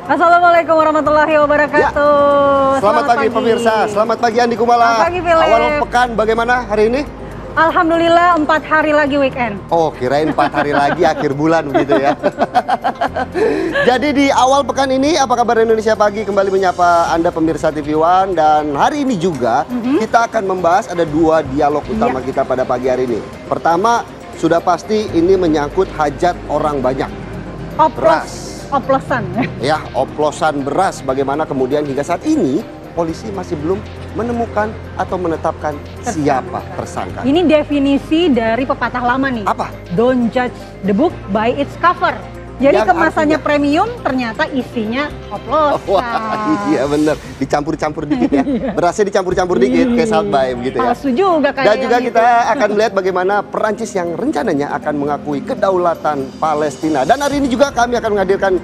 Assalamualaikum warahmatullahi wabarakatuh. Selamat pagi pemirsa, selamat pagi Andi Kumala. Selamat pagi Philip. Awal pekan bagaimana hari ini? Alhamdulillah 4 hari lagi weekend. Oh, kirain 4 hari lagi akhir bulan begitu ya. Jadi di awal pekan ini apa kabar Indonesia Pagi kembali menyapa Anda pemirsa TV One, dan hari ini juga kita akan membahas ada 2 dialog utama kita pada pagi hari ini. Pertama, sudah pasti ini menyangkut hajat orang banyak. Beras. Oplosan. Ya, oplosan beras. Bagaimana kemudian hingga saat ini polisi masih belum menemukan atau menetapkan siapa tersangka. Ini definisi dari pepatah lama nih. Apa? Don't judge the book by its cover. Jadi Yang kemasannya artinya premium, ternyata isinya oplosan. Wah, iya bener. Dicampur-campur dikit ya. Berasnya dicampur-campur dikit kayak salbay begitu ya. Palsu juga kayak. Dan juga kita akan melihat bagaimana Perancis yang rencananya akan mengakui kedaulatan Palestina. Dan hari ini juga kami akan menghadirkan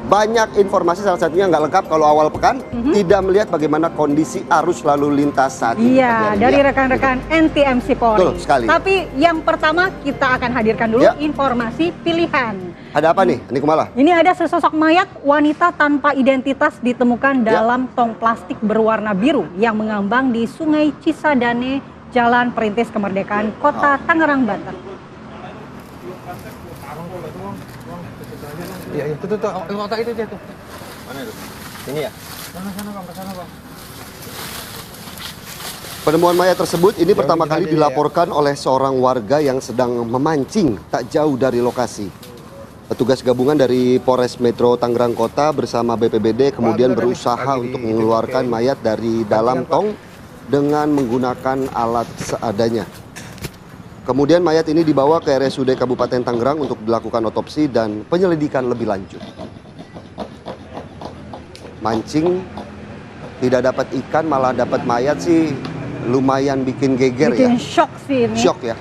banyak informasi, salah satunya nggak lengkap kalau awal pekan tidak melihat bagaimana kondisi arus lalu lintas saat ini. Iya, dari rekan-rekan NTMC Polri. Betul sekali. Tapi yang pertama kita akan hadirkan dulu informasi pilihan. Ada apa nih, Andi Kumala? Ini ada sesosok mayat wanita tanpa identitas ditemukan dalam tong plastik berwarna biru yang mengambang di Sungai Cisadane, Jalan Perintis Kemerdekaan, Kota Tangerang, Banten. Iya, itu kotak itu tuh. Mana itu? Ini ya? Sana Bang, ke sana Bang. Penemuan mayat tersebut ini pertama kali dilaporkan oleh seorang warga yang sedang memancing tak jauh dari lokasi. Petugas gabungan dari Polres Metro Tangerang Kota bersama BPBD kemudian berusaha untuk mengeluarkan mayat dari dalam tong dengan menggunakan alat seadanya. Kemudian mayat ini dibawa ke RSUD Kabupaten Tangerang untuk dilakukan otopsi dan penyelidikan lebih lanjut. Mancing tidak dapat ikan malah dapat mayat sih lumayan bikin geger ya. Bikin shock sih ini. Shock ya.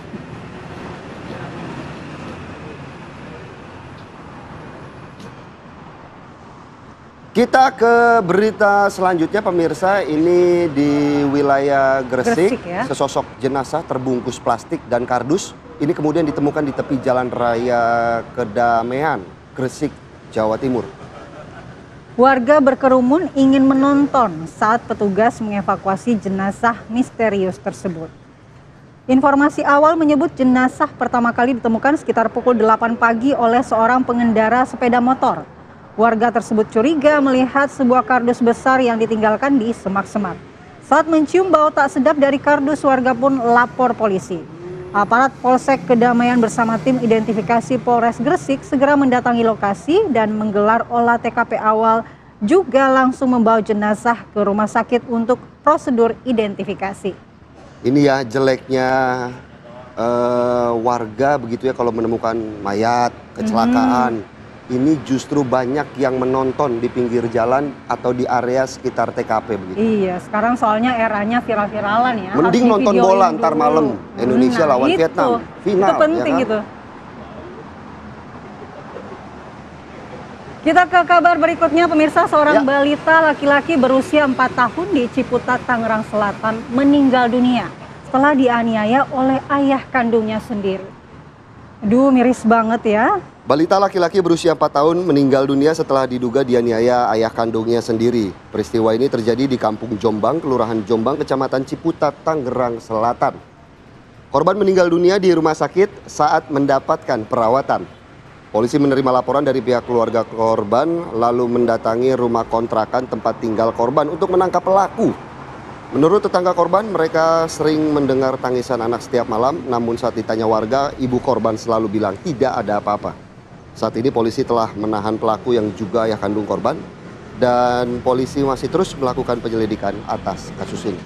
Kita ke berita selanjutnya pemirsa, ini di wilayah Gresik ya. Sesosok jenazah terbungkus plastik dan kardus ini kemudian ditemukan di tepi Jalan Raya Kedamaian, Gresik, Jawa Timur. Warga berkerumun ingin menonton saat petugas mengevakuasi jenazah misterius tersebut. Informasi awal menyebut jenazah pertama kali ditemukan sekitar pukul 8 pagi oleh seorang pengendara sepeda motor. Warga tersebut curiga melihat sebuah kardus besar yang ditinggalkan di semak-semak. Saat mencium bau tak sedap dari kardus, warga pun lapor polisi. Aparat Polsek Kedamaian bersama tim identifikasi Polres Gresik segera mendatangi lokasi dan menggelar olah TKP awal, juga langsung membawa jenazah ke rumah sakit untuk prosedur identifikasi. Ini ya jeleknya warga begitu ya kalau menemukan mayat, kecelakaan. Ini justru banyak yang menonton di pinggir jalan atau di area sekitar TKP begitu. Iya, sekarang soalnya eranya viral-viralan ya. Mending nonton bola ntar malam Indonesia lawan Vietnam. Final, itu penting ya kan? gitu. Kita ke kabar berikutnya pemirsa, seorang balita laki-laki berusia 4 tahun di Ciputat, Tangerang Selatan meninggal dunia setelah dianiaya oleh ayah kandungnya sendiri. Aduh, miris banget ya. Balita laki-laki berusia 4 tahun meninggal dunia setelah diduga dianiaya ayah kandungnya sendiri. Peristiwa ini terjadi di Kampung Jombang, Kelurahan Jombang, Kecamatan Ciputat, Tangerang Selatan. Korban meninggal dunia di rumah sakit saat mendapatkan perawatan. Polisi menerima laporan dari pihak keluarga korban lalu mendatangi rumah kontrakan tempat tinggal korban untuk menangkap pelaku. Menurut tetangga korban, mereka sering mendengar tangisan anak setiap malam, namun saat ditanya warga, ibu korban selalu bilang tidak ada apa-apa. Saat ini polisi telah menahan pelaku yang juga ayah kandung korban, dan polisi masih terus melakukan penyelidikan atas kasus ini.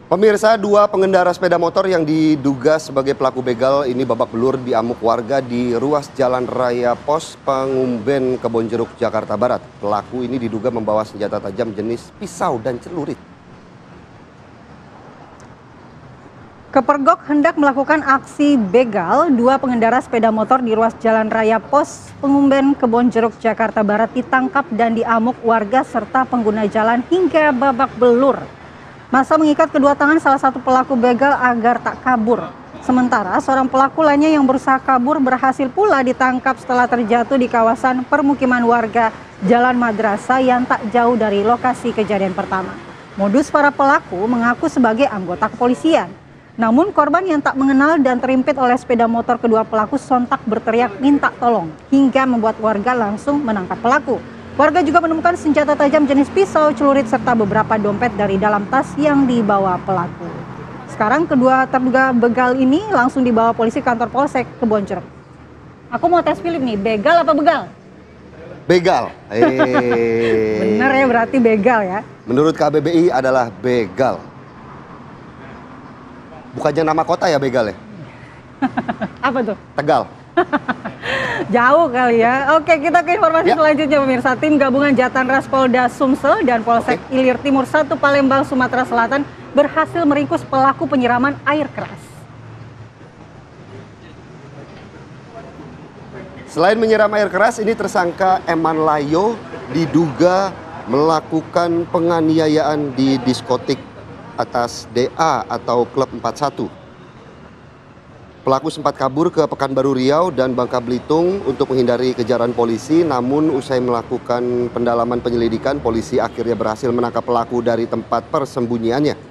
Pemirsa, 2 pengendara sepeda motor yang diduga sebagai pelaku begal ini babak belur diamuk warga di ruas Jalan Raya Pos Pengumben, Kebonjeruk, Jakarta Barat. Pelaku ini diduga membawa senjata tajam jenis pisau dan celurit. Kepergok hendak melakukan aksi begal 2 pengendara sepeda motor di ruas Jalan Raya Pos Pengumben, Kebonjeruk, Jakarta Barat ditangkap dan diamuk warga serta pengguna jalan hingga babak belur. Masa mengikat kedua tangan salah satu pelaku begal agar tak kabur. Sementara seorang pelaku lainnya yang berusaha kabur berhasil pula ditangkap setelah terjatuh di kawasan permukiman warga Jalan Madrasah yang tak jauh dari lokasi kejadian pertama. Modus para pelaku mengaku sebagai anggota kepolisian. Namun korban yang tak mengenal dan terimpit oleh sepeda motor kedua pelaku sontak berteriak minta tolong hingga membuat warga langsung menangkap pelaku. Warga juga menemukan senjata tajam jenis pisau, celurit serta beberapa dompet dari dalam tas yang dibawa pelaku. Sekarang kedua terduga begal ini langsung dibawa polisi kantor Polsek Kebonjeruk. Aku mau tes Philip nih, begal apa begal? Begal. Bener ya, berarti begal ya. Menurut KBBI adalah begal. Bukannya nama kota ya begal ya? Apa tuh? Tegal. Jauh kali ya. Oke, kita ke informasi selanjutnya pemirsa. Tim gabungan Jatanras Polda Sumsel dan Polsek Ilir Timur 1 Palembang, Sumatera Selatan berhasil meringkus pelaku penyiraman air keras. Selain menyiram air keras, ini tersangka Eman Layo diduga melakukan penganiayaan di diskotik atas DA atau Klub 41. Pelaku sempat kabur ke Pekanbaru Riau dan Bangka Belitung untuk menghindari kejaran polisi, namun usai melakukan pendalaman penyelidikan, polisi akhirnya berhasil menangkap pelaku dari tempat persembunyiannya.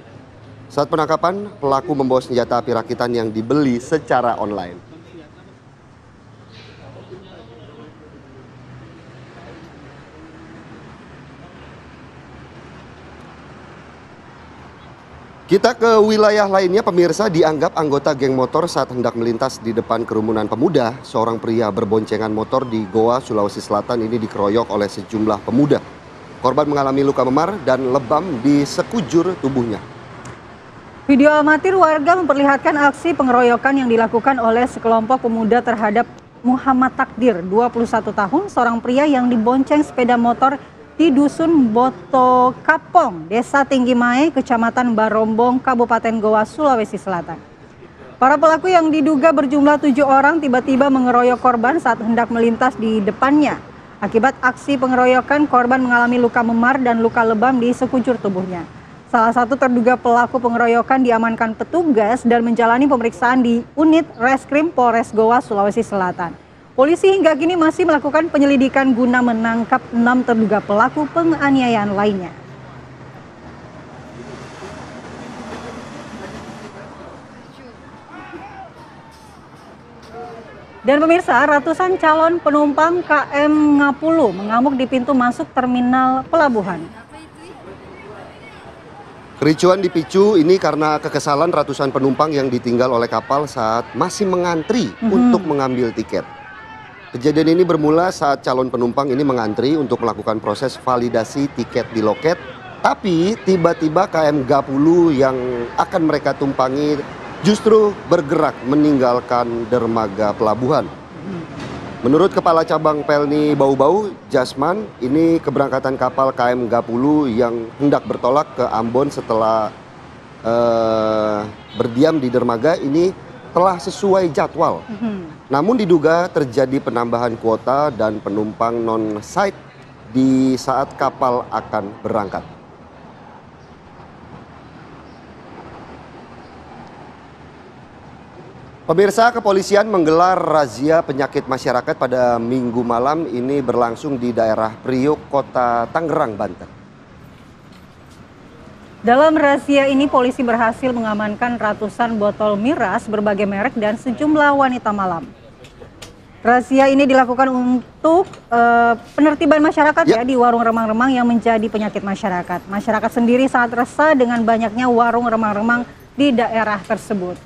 Saat penangkapan, pelaku membawa senjata api rakitan yang dibeli secara online. Kita ke wilayah lainnya, pemirsa. Dianggap anggota geng motor saat hendak melintas di depan kerumunan pemuda. Seorang pria berboncengan motor di Goa, Sulawesi Selatan ini dikeroyok oleh sejumlah pemuda. Korban mengalami luka memar dan lebam di sekujur tubuhnya. Video amatir warga memperlihatkan aksi pengeroyokan yang dilakukan oleh sekelompok pemuda terhadap Muhammad Takdir, 21 tahun, seorang pria yang dibonceng sepeda motor di Dusun Boto Kapong, Desa Tinggi Mae, Kecamatan Barombong, Kabupaten Goa, Sulawesi Selatan. Para pelaku yang diduga berjumlah 7 orang tiba-tiba mengeroyok korban saat hendak melintas di depannya. Akibat aksi pengeroyokan, korban mengalami luka memar dan luka lebam di sekujur tubuhnya. Salah satu terduga pelaku pengeroyokan diamankan petugas dan menjalani pemeriksaan di unit Reskrim Polres Goa, Sulawesi Selatan. Polisi hingga kini masih melakukan penyelidikan guna menangkap 6 terduga pelaku penganiayaan lainnya. Dan pemirsa, ratusan calon penumpang KM Ngapulu mengamuk di pintu masuk terminal pelabuhan. Kericuan dipicu ini karena kekesalan ratusan penumpang yang ditinggal oleh kapal saat masih mengantri untuk mengambil tiket. Kejadian ini bermula saat calon penumpang ini mengantri untuk melakukan proses validasi tiket di loket, tapi tiba-tiba KM Ngapulu yang akan mereka tumpangi justru bergerak meninggalkan dermaga pelabuhan. Menurut Kepala Cabang Pelni Bau-Bau, Jasman, ini keberangkatan kapal KM Ngapulu yang hendak bertolak ke Ambon setelah berdiam di dermaga ini telah sesuai jadwal. Namun diduga terjadi penambahan kuota dan penumpang non-site di saat kapal akan berangkat. Pemirsa, kepolisian menggelar razia penyakit masyarakat pada Minggu malam. Ini berlangsung di daerah Priok, Kota Tangerang, Banten. Dalam razia ini, polisi berhasil mengamankan ratusan botol miras berbagai merek dan sejumlah wanita malam. Razia ini dilakukan untuk penertiban masyarakat ya di warung remang-remang yang menjadi penyakit masyarakat. Masyarakat sendiri sangat resah dengan banyaknya warung remang-remang di daerah tersebut.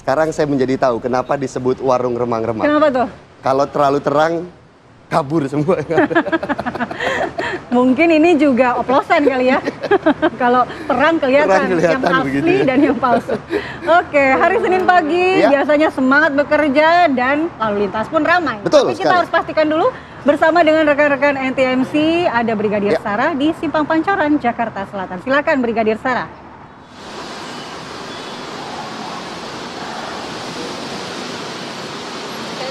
Sekarang saya menjadi tahu kenapa disebut warung remang-remang. Kenapa tuh? Kalau terlalu terang, kabur semua. Mungkin ini juga oplosan kali ya. Kalau terang kelihatan yang asli dan yang palsu. Oke, hari Senin pagi biasanya semangat bekerja dan lalu lintas pun ramai. Betul Tapi kita harus pastikan dulu Bersama dengan rekan-rekan NTMC, ada Brigadir Sarah di Simpang Pancoran, Jakarta Selatan. Silakan Brigadir Sarah.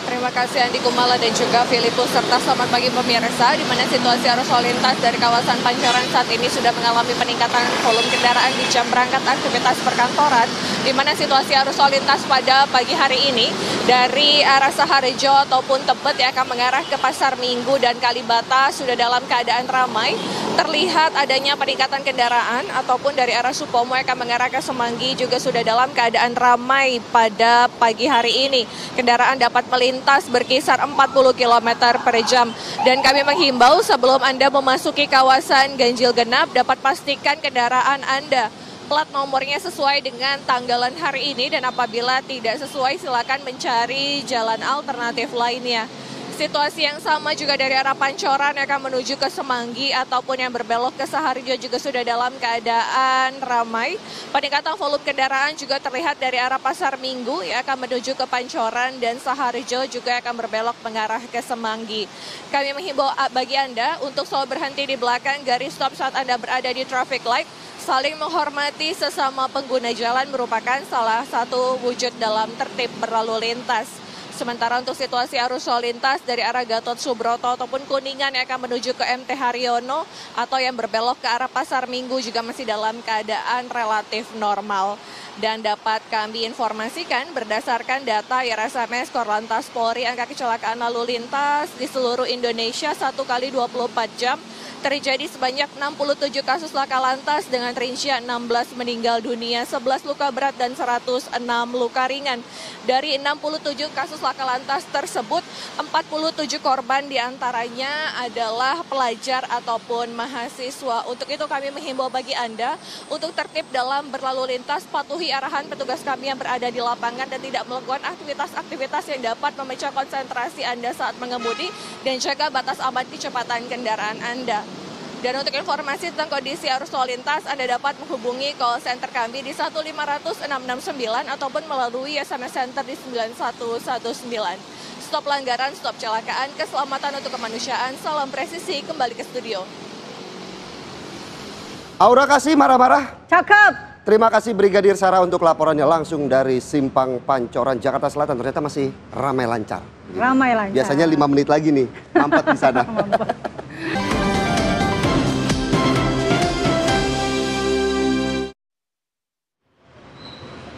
Terima kasih Andi Kumala dan juga Filipus serta selamat pagi pemirsa, di mana situasi arus lalu lintas dari kawasan Pancoran saat ini sudah mengalami peningkatan volume kendaraan di jam berangkat aktivitas perkantoran, di mana situasi arus lalu lintas pada pagi hari ini dari arah Saharjo ataupun Tebet yang akan mengarah ke Pasar Minggu dan Kalibata sudah dalam keadaan ramai. Terlihat adanya peningkatan kendaraan ataupun dari arah Supomo yang akan mengarah ke Semanggi juga sudah dalam keadaan ramai pada pagi hari ini. Kendaraan dapat melintas berkisar 40 km per jam. Dan kami menghimbau sebelum Anda memasuki kawasan ganjil genap, dapat pastikan kendaraan Anda plat nomornya sesuai dengan tanggalan hari ini, dan apabila tidak sesuai silakan mencari jalan alternatif lainnya. Situasi yang sama juga dari arah Pancoran yang akan menuju ke Semanggi ataupun yang berbelok ke Saharjo juga sudah dalam keadaan ramai. Peningkatan volume kendaraan juga terlihat dari arah Pasar Minggu yang akan menuju ke Pancoran dan Saharjo juga akan berbelok mengarah ke Semanggi. Kami menghimbau bagi Anda untuk selalu berhenti di belakang garis stop saat Anda berada di traffic light. Saling menghormati sesama pengguna jalan merupakan salah satu wujud dalam tertib berlalu lintas. Sementara untuk situasi arus lalu lintas dari arah Gatot Subroto ataupun Kuningan yang akan menuju ke MT Haryono atau yang berbelok ke arah Pasar Minggu juga masih dalam keadaan relatif normal. Dan dapat kami informasikan berdasarkan data IRSMS Korlantas Polri, angka kecelakaan lalu lintas di seluruh Indonesia 1 kali 24 jam terjadi sebanyak 67 kasus laka lantas dengan rincian 16 meninggal dunia, 11 luka berat dan 106 luka ringan. Dari 67 kasus laka lantas tersebut, 47 korban diantaranya adalah pelajar ataupun mahasiswa. Untuk itu kami menghimbau bagi Anda untuk tertib dalam berlalu lintas, patuhi arahan petugas kami yang berada di lapangan dan tidak melakukan aktivitas-aktivitas yang dapat memecah konsentrasi Anda saat mengemudi dan jaga batas aman kecepatan kendaraan Anda. Dan untuk informasi tentang kondisi arus lalu lintas, Anda dapat menghubungi call center kami di 1500669 ataupun melalui SMS center di 9119. Stop pelanggaran, stop kecelakaan, keselamatan untuk kemanusiaan. Salam presisi, kembali ke studio. Aura kasih marah-marah. Cakep. Terima kasih Brigadir Sarah untuk laporannya langsung dari Simpang Pancoran, Jakarta Selatan. Ternyata masih ramai lancar. Ramai lancar. Biasanya 5 menit lagi nih, mampet di sana.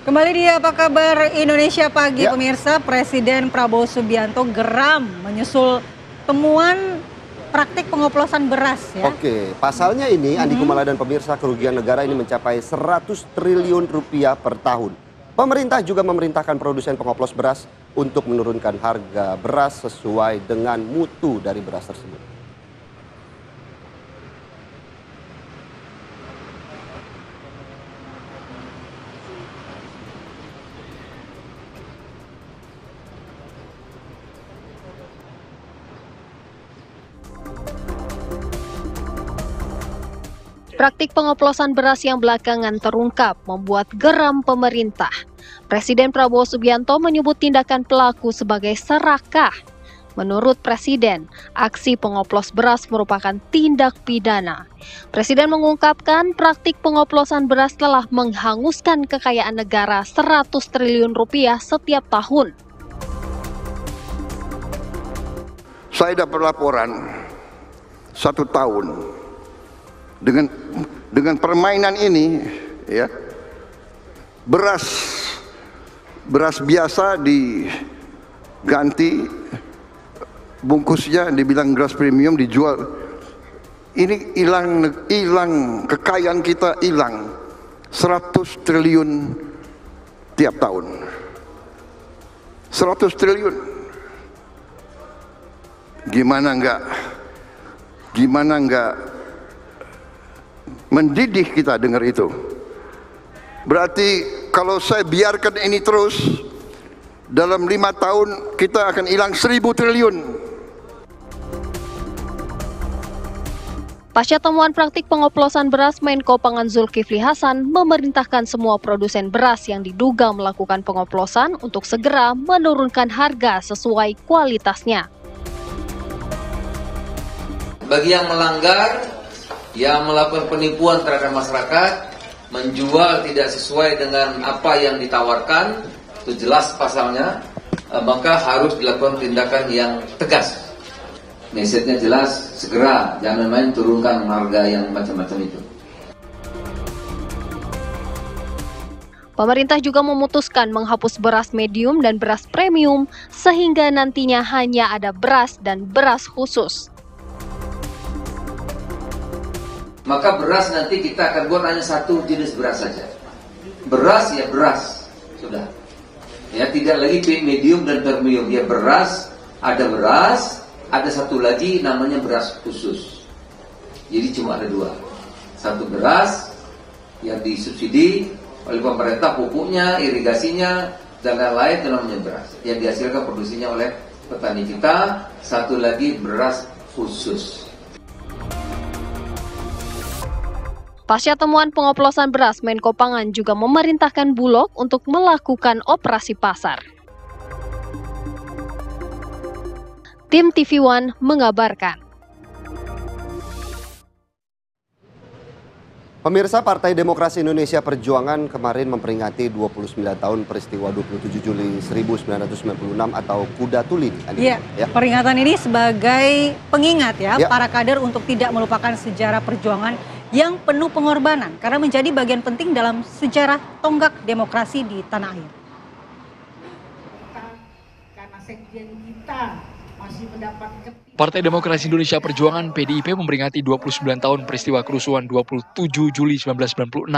Kembali di Apa Kabar Indonesia Pagi, pemirsa. Presiden Prabowo Subianto geram menyusul temuan praktik pengoplosan beras ya. Oke, pasalnya ini Andi Kumala dan pemirsa, kerugian negara ini mencapai 100 triliun rupiah per tahun. Pemerintah juga memerintahkan produsen pengoplos beras untuk menurunkan harga beras sesuai dengan mutu dari beras tersebut. Praktik pengoplosan beras yang belakangan terungkap membuat geram pemerintah. Presiden Prabowo Subianto menyebut tindakan pelaku sebagai serakah. Menurut Presiden, aksi pengoplos beras merupakan tindak pidana. Presiden mengungkapkan praktik pengoplosan beras telah menghanguskan kekayaan negara 100 triliun rupiah setiap tahun. Saya dapat laporan 1 tahun. Dengan permainan ini, ya, beras biasa diganti bungkusnya, dibilang beras premium, dijual. Ini hilang kekayaan kita, hilang 100 triliun tiap tahun. 100 triliun. Gimana enggak mendidih kita dengar itu. Berarti kalau saya biarkan ini terus, dalam 5 tahun kita akan hilang 1.000 triliun. Pasca temuan praktik pengoplosan beras, Menko Pangan Zulkifli Hasan memerintahkan semua produsen beras yang diduga melakukan pengoplosan untuk segera menurunkan harga sesuai kualitasnya. Bagi yang melanggar, yang melakukan penipuan terhadap masyarakat, menjual tidak sesuai dengan apa yang ditawarkan, itu jelas pasalnya, maka harus dilakukan tindakan yang tegas. Mesejnya jelas, segera, jangan main turunkan harga yang macam-macam itu. Pemerintah juga memutuskan menghapus beras medium dan beras premium sehingga nantinya hanya ada beras dan beras khusus. Maka beras nanti kita akan buat hanya satu jenis beras saja. Beras ya beras, sudah. Ya, tidak lagi medium dan premium. Ya beras, ada satu lagi namanya beras khusus. Jadi cuma ada dua. Satu beras yang disubsidi oleh pemerintah, pupuknya, irigasinya, dan lain-lain itu namanya beras. Yang dihasilkan produksinya oleh petani kita. Satu lagi beras khusus. Pasca temuan pengoplosan beras, Menko Pangan juga memerintahkan Bulog untuk melakukan operasi pasar. Tim TV One mengabarkan. Pemirsa, Partai Demokrasi Indonesia Perjuangan kemarin memperingati 29 tahun peristiwa 27 Juli 1996 atau Kuda Tuli. Iya, ya. Peringatan ini sebagai pengingat ya para kader untuk tidak melupakan sejarah perjuangan yang penuh pengorbanan karena menjadi bagian penting dalam sejarah tonggak demokrasi di tanah air. Karena sekjen kita masih mendapat Partai Demokrasi Indonesia Perjuangan PDIP memperingati 29 tahun peristiwa kerusuhan 27 Juli 1996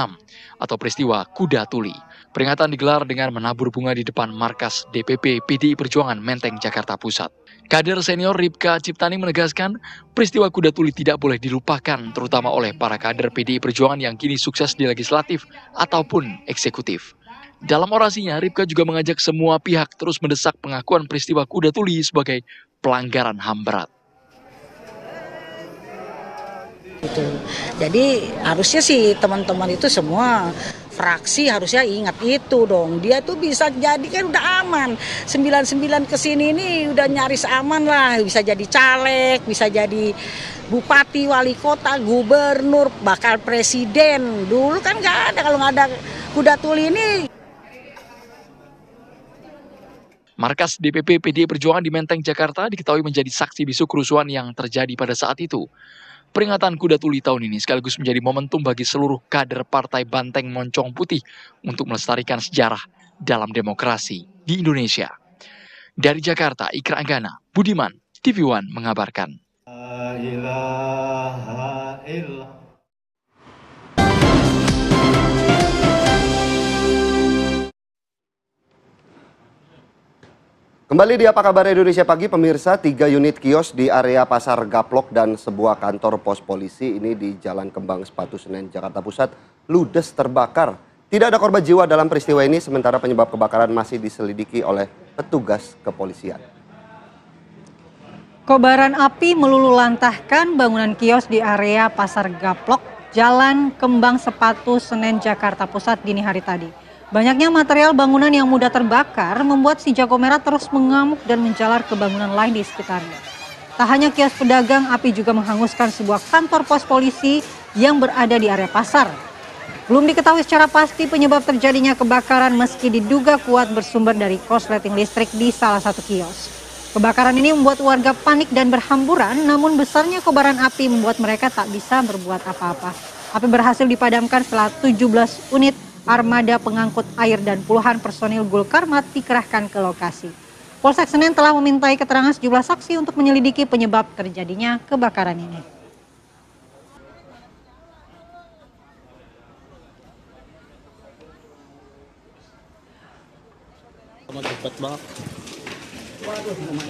atau peristiwa Kuda Tuli. Peringatan digelar dengan menabur bunga di depan markas DPP PDI Perjuangan Menteng, Jakarta Pusat. Kader senior Ripka Ciptani menegaskan peristiwa Kuda Tuli tidak boleh dilupakan terutama oleh para kader PDI Perjuangan yang kini sukses di legislatif ataupun eksekutif. Dalam orasinya, Ripka juga mengajak semua pihak terus mendesak pengakuan peristiwa Kuda Tuli sebagai pelanggaran HAM berat. Jadi harusnya sih teman-teman itu semua fraksi harusnya ingat itu dong. Dia tuh bisa jadi kan udah aman. 99 kesini ini udah nyaris aman lah. Bisa jadi caleg, bisa jadi bupati, wali kota, gubernur, bakal presiden. Dulu kan nggak ada kalau nggak ada Kuda Tuli ini. Markas DPP PDI Perjuangan di Menteng, Jakarta diketahui menjadi saksi bisu kerusuhan yang terjadi pada saat itu. Peringatan Kuda Tuli tahun ini sekaligus menjadi momentum bagi seluruh kader Partai Banteng Moncong Putih untuk melestarikan sejarah dalam demokrasi di Indonesia. Dari Jakarta, Ikra Anggana, Budiman, TV One mengabarkan. Kembali di Apa Kabar Indonesia Pagi, pemirsa, 3 unit kios di area Pasar Gaplok dan sebuah kantor pos polisi ini di Jalan Kembang Sepatu Senen, Jakarta Pusat, ludes terbakar. Tidak ada korban jiwa dalam peristiwa ini, sementara penyebab kebakaran masih diselidiki oleh petugas kepolisian. Kobaran api melululantahkan bangunan kios di area Pasar Gaplok, Jalan Kembang Sepatu Senen, Jakarta Pusat dini hari tadi. Banyaknya material bangunan yang mudah terbakar membuat si jago merah terus mengamuk dan menjalar ke bangunan lain di sekitarnya. Tak hanya kios pedagang, api juga menghanguskan sebuah kantor pos polisi yang berada di area pasar. Belum diketahui secara pasti penyebab terjadinya kebakaran meski diduga kuat bersumber dari korsleting listrik di salah satu kios. Kebakaran ini membuat warga panik dan berhamburan, namun besarnya kobaran api membuat mereka tak bisa berbuat apa-apa. Api berhasil dipadamkan setelah 17 unit armada pengangkut air dan puluhan personil Gulkarmat dikerahkan ke lokasi. Polsek Senen telah memintai keterangan sejumlah saksi untuk menyelidiki penyebab terjadinya kebakaran ini.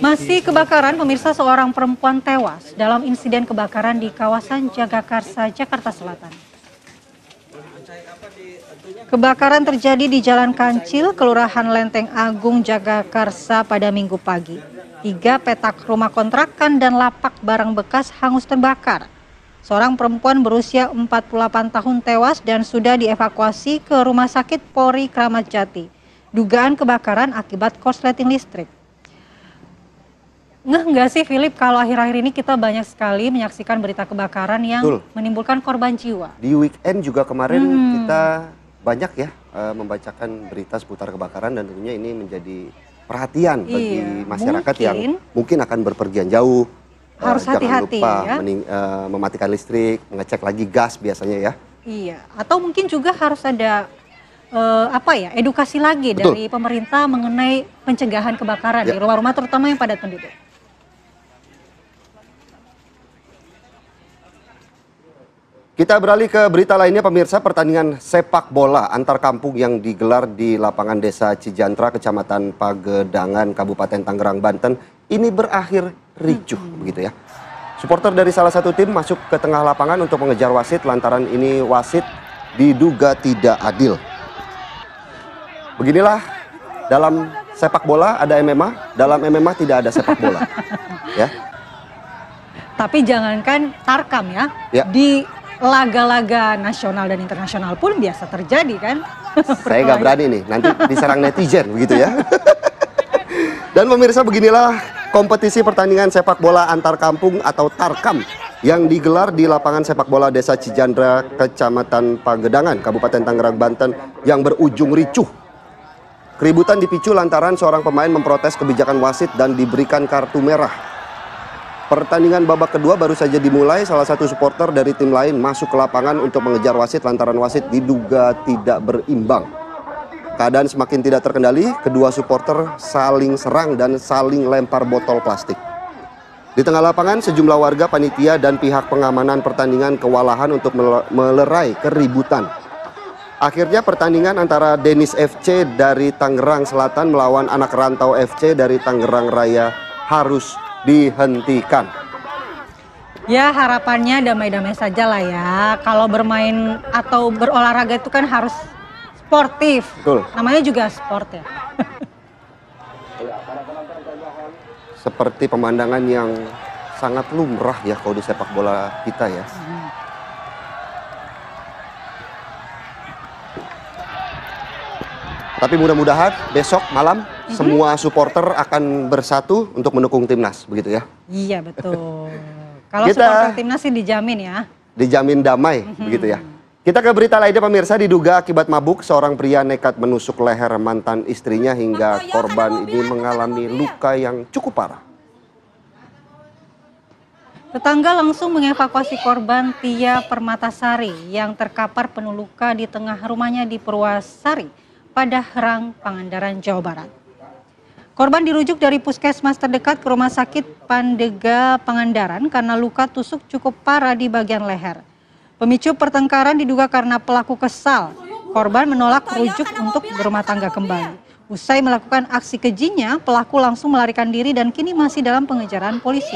Masih kebakaran, pemirsa, seorang perempuan tewas dalam insiden kebakaran di kawasan Jagakarsa, Jakarta Selatan. Kebakaran terjadi di Jalan Kancil, Kelurahan Lenteng Agung, Jagakarsa pada Minggu pagi. 3 petak rumah kontrakan dan lapak barang bekas hangus terbakar. Seorang perempuan berusia 48 tahun tewas dan sudah dievakuasi ke Rumah Sakit Polri Kramat Jati. Dugaan kebakaran akibat korsleting listrik. nggak sih Philip kalau akhir-akhir ini kita banyak sekali menyaksikan berita kebakaran yang menimbulkan korban jiwa. Di weekend juga kemarin kita banyak ya membacakan berita seputar kebakaran dan tentunya ini menjadi perhatian bagi masyarakat yang mungkin akan berpergian jauh. Harus hati-hati ya. Mematikan listrik, mengecek lagi gas biasanya ya. Iya, atau mungkin juga harus ada edukasi lagi dari pemerintah mengenai pencegahan kebakaran di rumah-rumah terutama yang padat penduduk. Kita beralih ke berita lainnya pemirsa, pertandingan sepak bola antar kampung yang digelar di lapangan Desa Cijantra, Kecamatan Pagedangan, Kabupaten Tangerang, Banten ini berakhir ricuh begitu ya. Supporter dari salah satu tim masuk ke tengah lapangan untuk mengejar wasit lantaran ini wasit diduga tidak adil. Beginilah dalam sepak bola ada MMA, dalam MMA tidak ada sepak bola. Ya. Tapi jangankan tarkam ya. Di laga-laga nasional dan internasional pun biasa terjadi kan. Saya nggak berani nih, nanti diserang netizen begitu ya. Dan pemirsa beginilah kompetisi pertandingan sepak bola antar kampung atau tarkam yang digelar di lapangan sepak bola Desa Cijantra, Kecamatan Pagedangan, Kabupaten Tangerang, Banten yang berujung ricuh. Keributan dipicu lantaran seorang pemain memprotes kebijakan wasit dan diberikan kartu merah. Pertandingan babak kedua baru saja dimulai, salah satu supporter dari tim lain masuk ke lapangan untuk mengejar wasit lantaran wasit diduga tidak berimbang. Keadaan semakin tidak terkendali, kedua supporter saling serang dan saling lempar botol plastik. Di tengah lapangan, sejumlah warga, panitia, dan pihak pengamanan pertandingan kewalahan untuk melerai keributan. Akhirnya pertandingan antara Denis FC dari Tangerang Selatan melawan Anak Rantau FC dari Tangerang Raya harus dihentikan. Ya harapannya damai-damai saja lah ya. Kalau bermain atau berolahraga itu kan harus sportif. Betul. Namanya juga sport ya. Seperti pemandangan yang sangat lumrah ya kalau di sepak bola kita ya. Tapi mudah-mudahan besok malam semua supporter akan bersatu untuk mendukung timnas, begitu ya? Iya betul. Kalau supporter timnas sih dijamin ya. Dijamin damai, begitu ya. Kita ke berita lainnya pemirsa, diduga akibat mabuk seorang pria nekat menusuk leher mantan istrinya hingga korban ini mengalami luka yang cukup parah. Tetangga langsung mengevakuasi korban Tia Permatasari yang terkapar penuh luka di tengah rumahnya di Purwasari pada Herang, Pangandaran, Jawa Barat. Korban dirujuk dari puskesmas terdekat ke Rumah Sakit Pandega Pangandaran karena luka tusuk cukup parah di bagian leher. Pemicu pertengkaran diduga karena pelaku kesal. Korban menolak rujuk untuk berumah tangga kembali. Usai melakukan aksi kejinya, pelaku langsung melarikan diri dan kini masih dalam pengejaran polisi.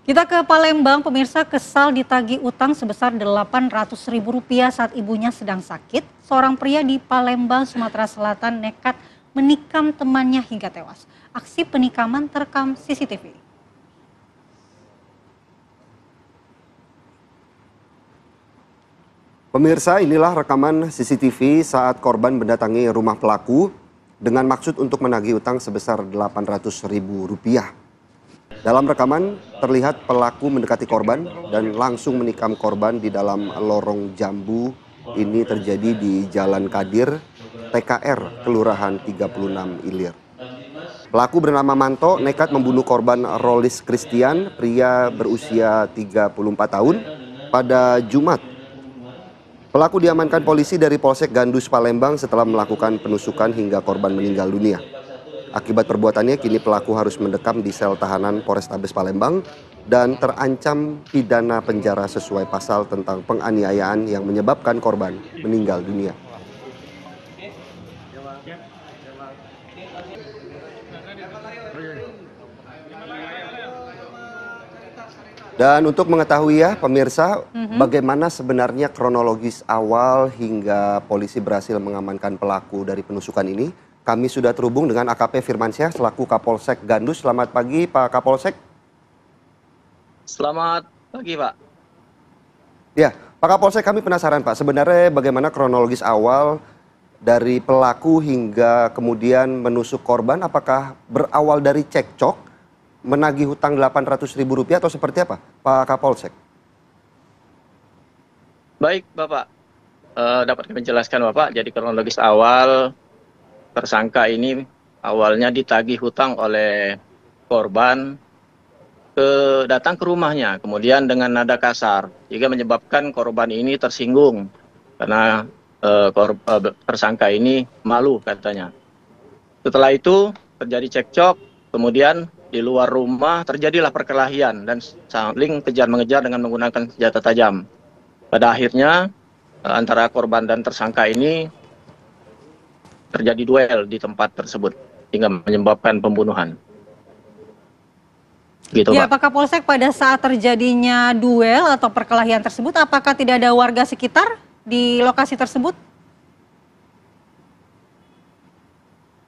Kita ke Palembang, pemirsa, kesal ditagih utang sebesar Rp800.000 saat ibunya sedang sakit. Seorang pria di Palembang, Sumatera Selatan nekat menikam temannya hingga tewas. Aksi penikaman terekam CCTV. Pemirsa, inilah rekaman CCTV saat korban mendatangi rumah pelaku dengan maksud untuk menagih utang sebesar Rp800.000. Dalam rekaman terlihat pelaku mendekati korban dan langsung menikam korban di dalam lorong jambu. Ini terjadi di Jalan Kadir, TKR, Kelurahan 36 Ilir. Pelaku bernama Manto nekat membunuh korban Rolis Christian, pria berusia 34 tahun, pada Jumat. Pelaku diamankan polisi dari Polsek Gandus Palembang setelah melakukan penusukan hingga korban meninggal dunia. Akibat perbuatannya, kini pelaku harus mendekam di sel tahanan Polrestabes Palembang dan terancam pidana penjara sesuai pasal tentang penganiayaan yang menyebabkan korban meninggal dunia. Dan untuk mengetahui ya pemirsa, bagaimana sebenarnya kronologis awal hingga polisi berhasil mengamankan pelaku dari penusukan ini, kami sudah terhubung dengan AKP Firmansyah selaku Kapolsek Gandus. Selamat pagi Pak Kapolsek. Selamat pagi, Pak. Ya, Pak Kapolsek, kami penasaran Pak, sebenarnya bagaimana kronologis awal dari pelaku hingga kemudian menusuk korban, apakah berawal dari cekcok, menagih hutang Rp800.000 atau seperti apa, Pak Kapolsek? Baik, Bapak. Dapat kami jelaskan, Bapak. Jadi kronologis awal, tersangka ini awalnya ditagih hutang oleh korban datang ke rumahnya, kemudian dengan nada kasar, sehingga menyebabkan korban ini tersinggung karena tersangka ini malu katanya. Setelah itu terjadi cekcok, kemudian di luar rumah terjadilah perkelahian dan saling kejar-mengejar dengan menggunakan senjata tajam. Pada akhirnya antara korban dan tersangka ini terjadi duel di tempat tersebut hingga menyebabkan pembunuhan. Gitu, Ya, Pak. Pak Kapolsek, pada saat terjadinya duel atau perkelahian tersebut, apakah tidak ada warga sekitar di lokasi tersebut?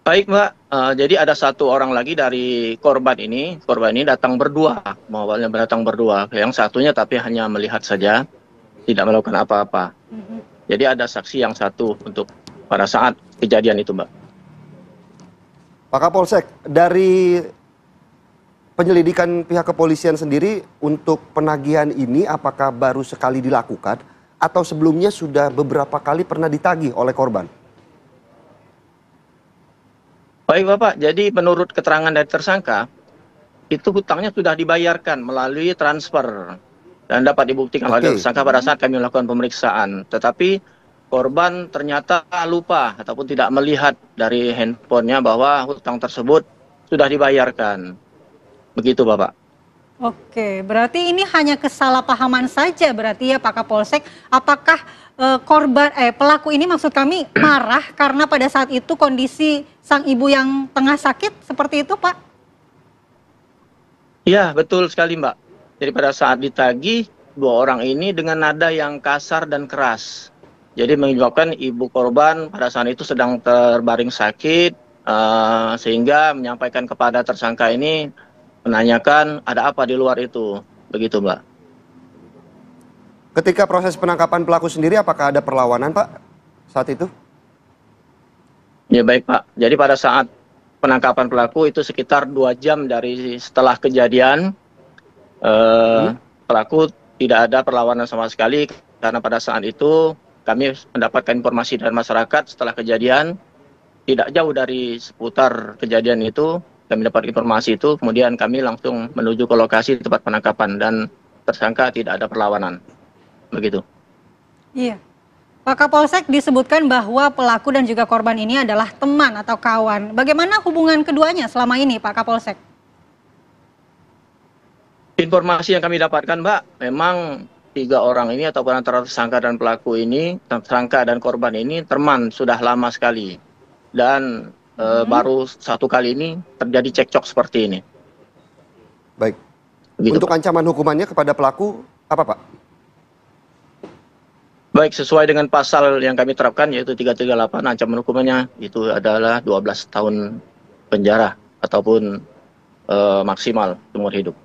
Baik, Mbak. Jadi ada satu orang lagi dari korban ini. Korban ini datang berdua. Awalnya datang berdua. Yang satunya tapi hanya melihat saja, tidak melakukan apa-apa. Jadi ada saksi yang satu untuk pada saat kejadian itu, Mbak. Pak Kapolsek, dari penyelidikan pihak kepolisian sendiri untuk penagihan ini apakah baru sekali dilakukan atau sebelumnya sudah beberapa kali pernah ditagih oleh korban? Baik, Bapak. Jadi menurut keterangan dari tersangka, itu hutangnya sudah dibayarkan melalui transfer dan dapat dibuktikan oleh tersangka pada saat kami melakukan pemeriksaan. Tetapi korban ternyata lupa ataupun tidak melihat dari handphonenya bahwa hutang tersebut sudah dibayarkan. Begitu, Bapak. Oke, berarti ini hanya kesalahpahaman saja berarti ya Pak Kapolsek. Apakah pelaku ini maksud kami marah karena pada saat itu kondisi sang ibu yang tengah sakit seperti itu, Pak? Iya, betul sekali, Mbak. Jadi pada saat ditagih, dua orang ini dengan nada yang kasar dan keras. Jadi menyebabkan ibu korban pada saat itu sedang terbaring sakit, sehingga menyampaikan kepada tersangka ini, menanyakan ada apa di luar itu. Begitu, Mbak. Ketika proses penangkapan pelaku sendiri, apakah ada perlawanan, Pak, saat itu? Ya, baik, Pak. Jadi pada saat penangkapan pelaku itu sekitar 2 jam dari setelah kejadian, pelaku tidak ada perlawanan sama sekali, karena pada saat itu kami mendapatkan informasi dari masyarakat setelah kejadian, tidak jauh dari seputar kejadian itu, kami dapat informasi itu, kemudian kami langsung menuju ke lokasi tempat penangkapan dan tersangka tidak ada perlawanan. Begitu. Iya. Pak Kapolsek, disebutkan bahwa pelaku dan juga korban ini adalah teman atau kawan. Bagaimana hubungan keduanya selama ini, Pak Kapolsek? Informasi yang kami dapatkan, Mbak, memang 3 orang ini ataupun antara tersangka dan pelaku ini, tersangka dan korban ini teman sudah lama sekali. Dan baru satu kali ini terjadi cekcok seperti ini. Baik. Begitu, untuk Pak. ancaman hukumannya kepada pelaku apa, Pak? Baik, sesuai dengan pasal yang kami terapkan yaitu 338, ancaman hukumannya itu adalah 12 tahun penjara ataupun maksimal seumur hidup.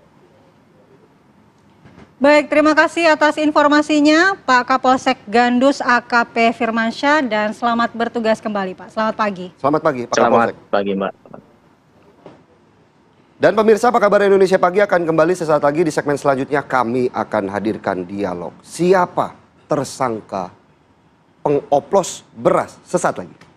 Baik, terima kasih atas informasinya Pak Kapolsek Gandus AKP Firmansyah dan selamat bertugas kembali, Pak. Selamat pagi. Selamat pagi, Pak Selamat Kapolsek. pagi, Mbak. Dan pemirsa, apa kabar Indonesia Pagi akan kembali sesaat lagi. Di segmen selanjutnya kami akan hadirkan dialog. Siapa tersangka pengoplos beras? Sesaat lagi.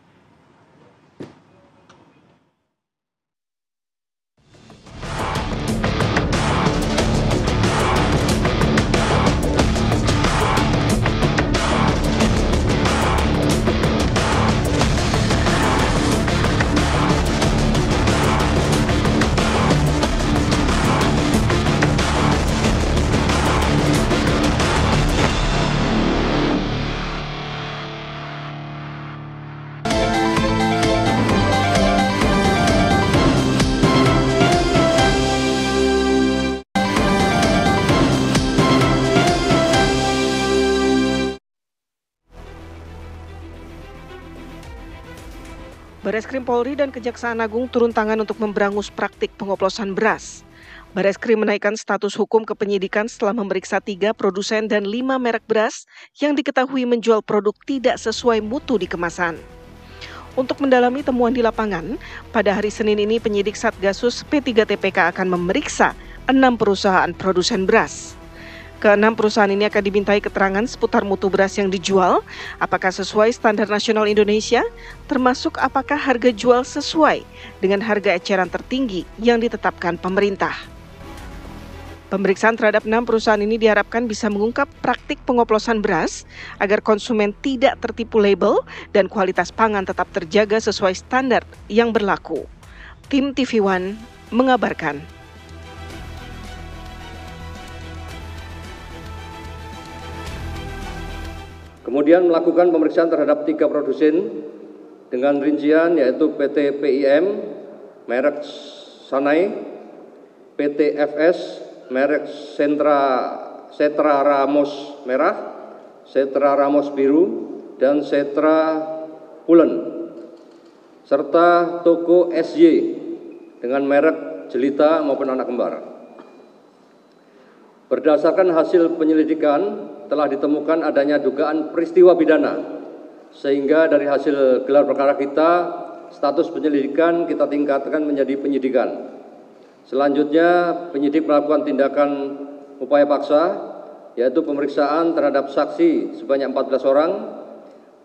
Bareskrim Polri dan Kejaksaan Agung turun tangan untuk memberangus praktik pengoplosan beras. Bareskrim menaikkan status hukum ke penyidikan setelah memeriksa 3 produsen dan 5 merek beras yang diketahui menjual produk tidak sesuai mutu di kemasan. Untuk mendalami temuan di lapangan, pada hari Senin ini penyidik Satgasus P3TPK akan memeriksa 6 perusahaan produsen beras. Ke-6 perusahaan ini akan dimintai keterangan seputar mutu beras yang dijual, apakah sesuai standar nasional Indonesia, termasuk apakah harga jual sesuai dengan harga eceran tertinggi yang ditetapkan pemerintah. Pemeriksaan terhadap 6 perusahaan ini diharapkan bisa mengungkap praktik pengoplosan beras agar konsumen tidak tertipu label dan kualitas pangan tetap terjaga sesuai standar yang berlaku. Tim TV One mengabarkan. Kemudian melakukan pemeriksaan terhadap 3 produsen dengan rincian yaitu PT PIM, merek Sanai, PT FS, merek Setra Ramos Merah, Setra Ramos Biru, dan Setra Pulen, serta toko SY dengan merek Jelita maupun anak kembar. Berdasarkan hasil penyelidikan, telah ditemukan adanya dugaan peristiwa pidana, sehingga dari hasil gelar perkara kita, status penyelidikan kita tingkatkan menjadi penyidikan. Selanjutnya, penyidik melakukan tindakan upaya paksa, yaitu pemeriksaan terhadap saksi sebanyak 14 orang,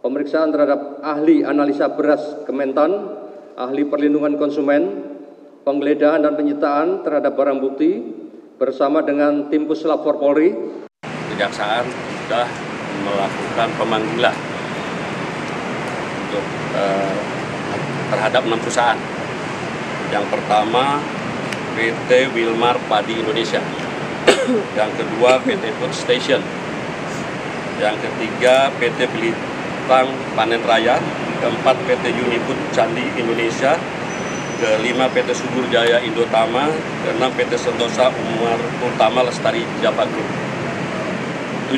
pemeriksaan terhadap ahli analisa beras Kementan, ahli perlindungan konsumen, penggeledahan dan penyitaan terhadap barang bukti, bersama dengan tim Puslap Polri. Kejaksaan sudah melakukan pemanggilan untuk terhadap 6 perusahaan. Yang pertama PT Wilmar Padi Indonesia, yang kedua PT Food Station, yang ketiga PT Belitang Panen Raya, keempat PT Unifood Candi Indonesia, kelima PT Subur Jaya Indotama, keenam PT Sentosa Umar Utama Lestari Java Group.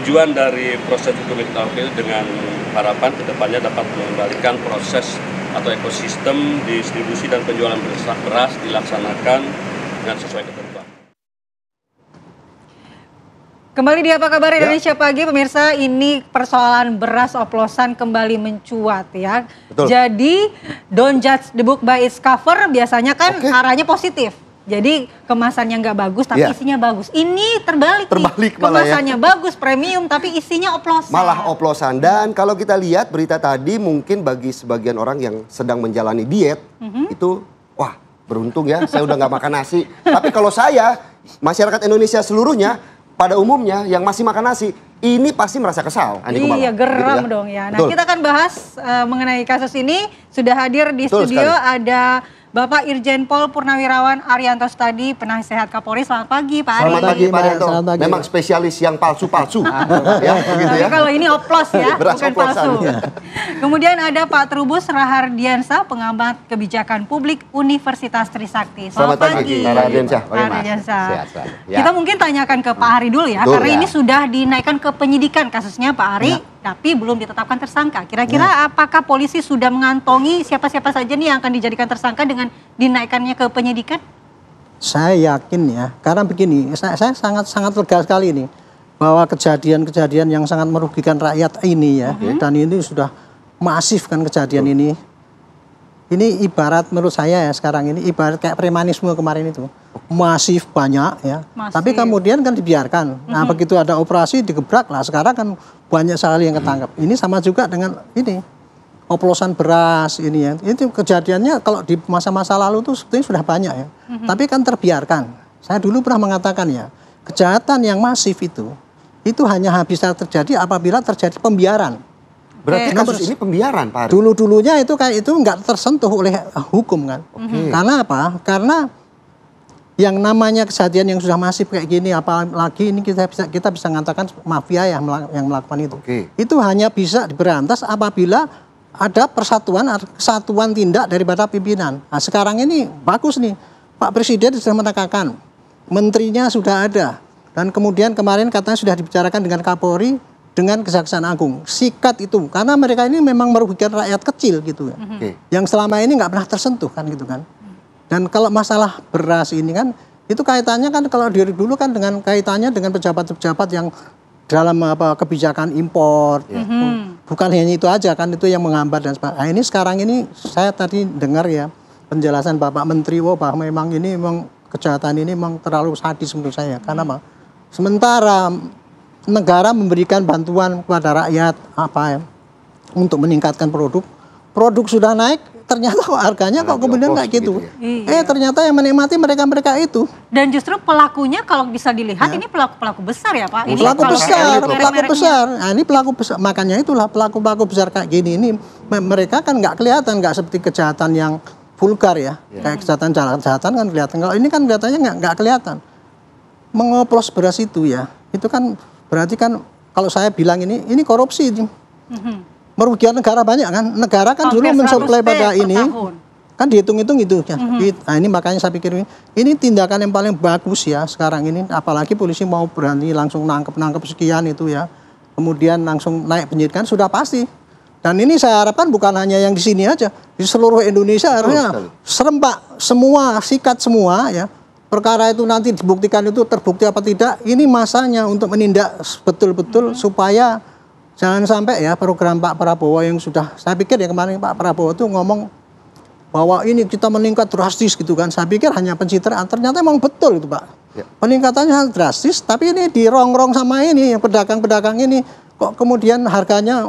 Tujuan dari proses hukum itu dengan harapan kedepannya dapat mengembalikan proses atau ekosistem distribusi dan penjualan beras dilaksanakan dengan sesuai ketentuan. Kembali di Apa Kabar Indonesia Pagi, pemirsa, ini persoalan beras oplosan kembali mencuat ya. Betul. Jadi don't judge the book by its cover, biasanya kan arahnya positif. Jadi kemasannya nggak bagus tapi isinya bagus. Ini terbalik nih, kemasannya bagus, premium tapi isinya oplosan. Malah oplosan. Dan kalau kita lihat berita tadi, mungkin bagi sebagian orang yang sedang menjalani diet, itu wah beruntung ya, saya udah nggak makan nasi. Tapi kalau saya, masyarakat Indonesia seluruhnya, pada umumnya yang masih makan nasi, ini pasti merasa kesal. Iya, geram gitu dong ya. Nah, kita akan bahas mengenai kasus ini. Sudah hadir di studio ada Bapak Irjen Pol Purnawirawan Arianto Stadi, Penasehat Kapolri. Selamat pagi Pak Ari. Selamat pagi Pak Arianto. Memang spesialis yang palsu-palsu. Ya, begitu ya. Kalau ini oplos ya, beras bukan oplosan. palsu. Kemudian ada Pak Trubus Rahardiansa, pengamat kebijakan publik Universitas Trisakti. Selamat pagi Pak Rahardiansa. Kita mungkin tanyakan ke Pak Ari dulu ya, karena ini sudah dinaikkan ke penyidikan kasusnya Pak Ari. Tapi belum ditetapkan tersangka. Kira-kira apakah polisi sudah mengantongi siapa-siapa saja nih yang akan dijadikan tersangka dengan dinaikannya ke penyidikan? Saya yakin ya, karena begini, saya sangat lega sekali ini bahwa kejadian-kejadian yang sangat merugikan rakyat ini ya, dan ini sudah masif kan kejadian ini. Ini ibarat menurut saya ya sekarang ini ibarat kayak premanisme kemarin itu. Masif banyak ya. Tapi kemudian kan dibiarkan. Nah, begitu ada operasi digebrak lah. Sekarang kan banyak sekali yang ketangkap. Ini sama juga dengan ini oplosan beras ini ya. Itu kejadiannya kalau di masa-masa lalu tuh sebetulnya sudah banyak ya. Tapi kan terbiarkan. Saya dulu pernah mengatakan ya, kejahatan yang masif itu hanya bisa terjadi apabila terjadi pembiaran. Berarti kasus ini pembiaran Pak Ari? Dulu-dulunya itu kayak itu nggak tersentuh oleh hukum kan. Karena apa? Karena yang namanya kejadian yang sudah masif kayak gini, apalagi ini kita bisa mengatakan mafia yang melakukan itu. Itu hanya bisa diberantas apabila ada kesatuan tindak daripada pimpinan. Nah, sekarang ini bagus nih, Pak Presiden sudah menekankan, menterinya sudah ada, dan kemudian kemarin katanya sudah dibicarakan dengan Kapolri, dengan Kejaksaan Agung, sikat itu, karena mereka ini memang merugikan rakyat kecil gitu ya, yang selama ini nggak pernah tersentuh kan gitu kan. Dan kalau masalah beras ini kan, Itu kaitannya kan kalau dari dulu kan dengan kaitannya dengan pejabat-pejabat yang dalam kebijakan impor. Bukan hanya itu aja kan, itu yang menghambat dan sebagainya. Nah, ini sekarang ini saya tadi dengar ya penjelasan Bapak Menteri bahwa memang ini memang kejahatan ini memang terlalu sadis menurut saya. Karena sementara negara memberikan bantuan kepada rakyat untuk meningkatkan produk sudah naik, ternyata kok harganya kok kemudian kayak gitu. Ternyata yang menikmati mereka itu. Dan justru pelakunya kalau bisa dilihat ini pelaku besar ya Pak. Ini pelaku besar. Nah, ini pelaku besar. Makanya itulah pelaku besar kayak gini ini mereka kan nggak kelihatan, nggak seperti kejahatan yang vulgar ya. Kayak kejahatan kan kelihatan. Kalau ini kan kelihatannya nggak kelihatan. Mengoplos beras itu ya, itu kan berarti kan kalau saya bilang ini korupsi. Merugikan negara banyak kan. Negara kan dulu mensuplai pada ini. Kan dihitung-hitung gitu. Nah ini makanya saya pikir ini tindakan yang paling bagus ya sekarang ini. Apalagi polisi mau berani langsung nangkep sekian itu ya. Kemudian langsung naik penyidikan sudah pasti. Dan ini saya harapkan bukan hanya yang di sini aja. Di seluruh Indonesia harusnya serempak semua, sikat semua ya. Perkara itu nanti dibuktikan itu terbukti apa tidak. Ini masanya untuk menindak betul-betul supaya jangan sampai ya program Pak Prabowo yang sudah, saya pikir ya kemarin Pak Prabowo itu ngomong bahwa ini kita meningkat drastis gitu kan. Saya pikir hanya pencitraan, ternyata memang betul itu Pak. Peningkatannya drastis, tapi ini dirongrong sama ini pedagang-pedagang ini kok kemudian harganya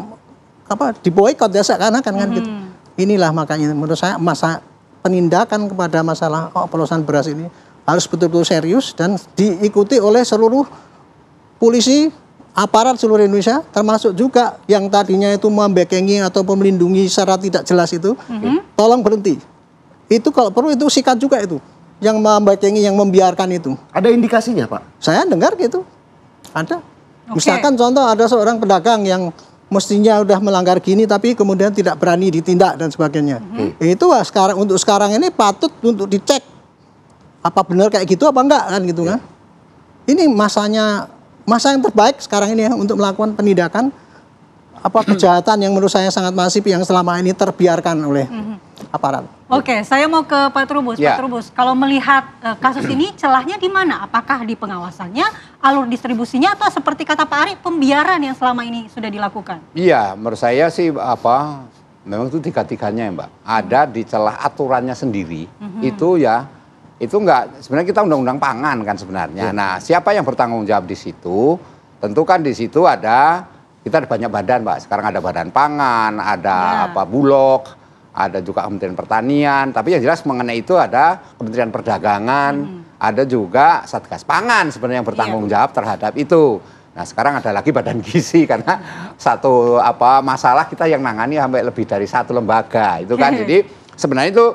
diboikot ya seakan-akan kan gitu. Inilah makanya menurut saya masa penindakan kepada masalah oplosan beras ini harus betul-betul serius dan diikuti oleh seluruh polisi, aparat seluruh Indonesia, termasuk juga yang tadinya itu membekengi atau melindungi secara tidak jelas itu, tolong berhenti. Itu kalau perlu itu sikat juga itu, yang membekengi, yang membiarkan itu. Ada indikasinya Pak? Saya dengar gitu, ada. Misalkan contoh ada seorang pedagang yang mestinya udah melanggar gini, tapi kemudian tidak berani ditindak dan sebagainya. Itu untuk sekarang ini patut untuk dicek, apa benar kayak gitu apa enggak kan gitu kan. Ini masa yang terbaik sekarang ini ya untuk melakukan penindakan kejahatan yang menurut saya sangat masif yang selama ini terbiarkan oleh aparat. Oke, saya mau ke Pak Trubus. Pak Trubus, kalau melihat kasus ini celahnya di mana? Apakah di pengawasannya, alur distribusinya, atau seperti kata Pak Ari, pembiaran yang selama ini sudah dilakukan? Iya, menurut saya sih memang itu tiga-tiganya ya Mbak. Ada di celah aturannya sendiri, itu enggak, sebenarnya kita undang-undang pangan kan sebenarnya. Nah, siapa yang bertanggung jawab di situ? Tentu kan di situ kita ada banyak badan, Pak. Sekarang ada Badan Pangan, ada Bulog, ada juga Kementerian Pertanian. Tapi yang jelas mengenai itu ada Kementerian Perdagangan, ada juga Satgas Pangan sebenarnya yang bertanggung jawab terhadap itu. Nah, sekarang ada lagi Badan Gizi karena satu masalah kita yang nangani sampai lebih dari satu lembaga itu kan. Jadi sebenarnya itu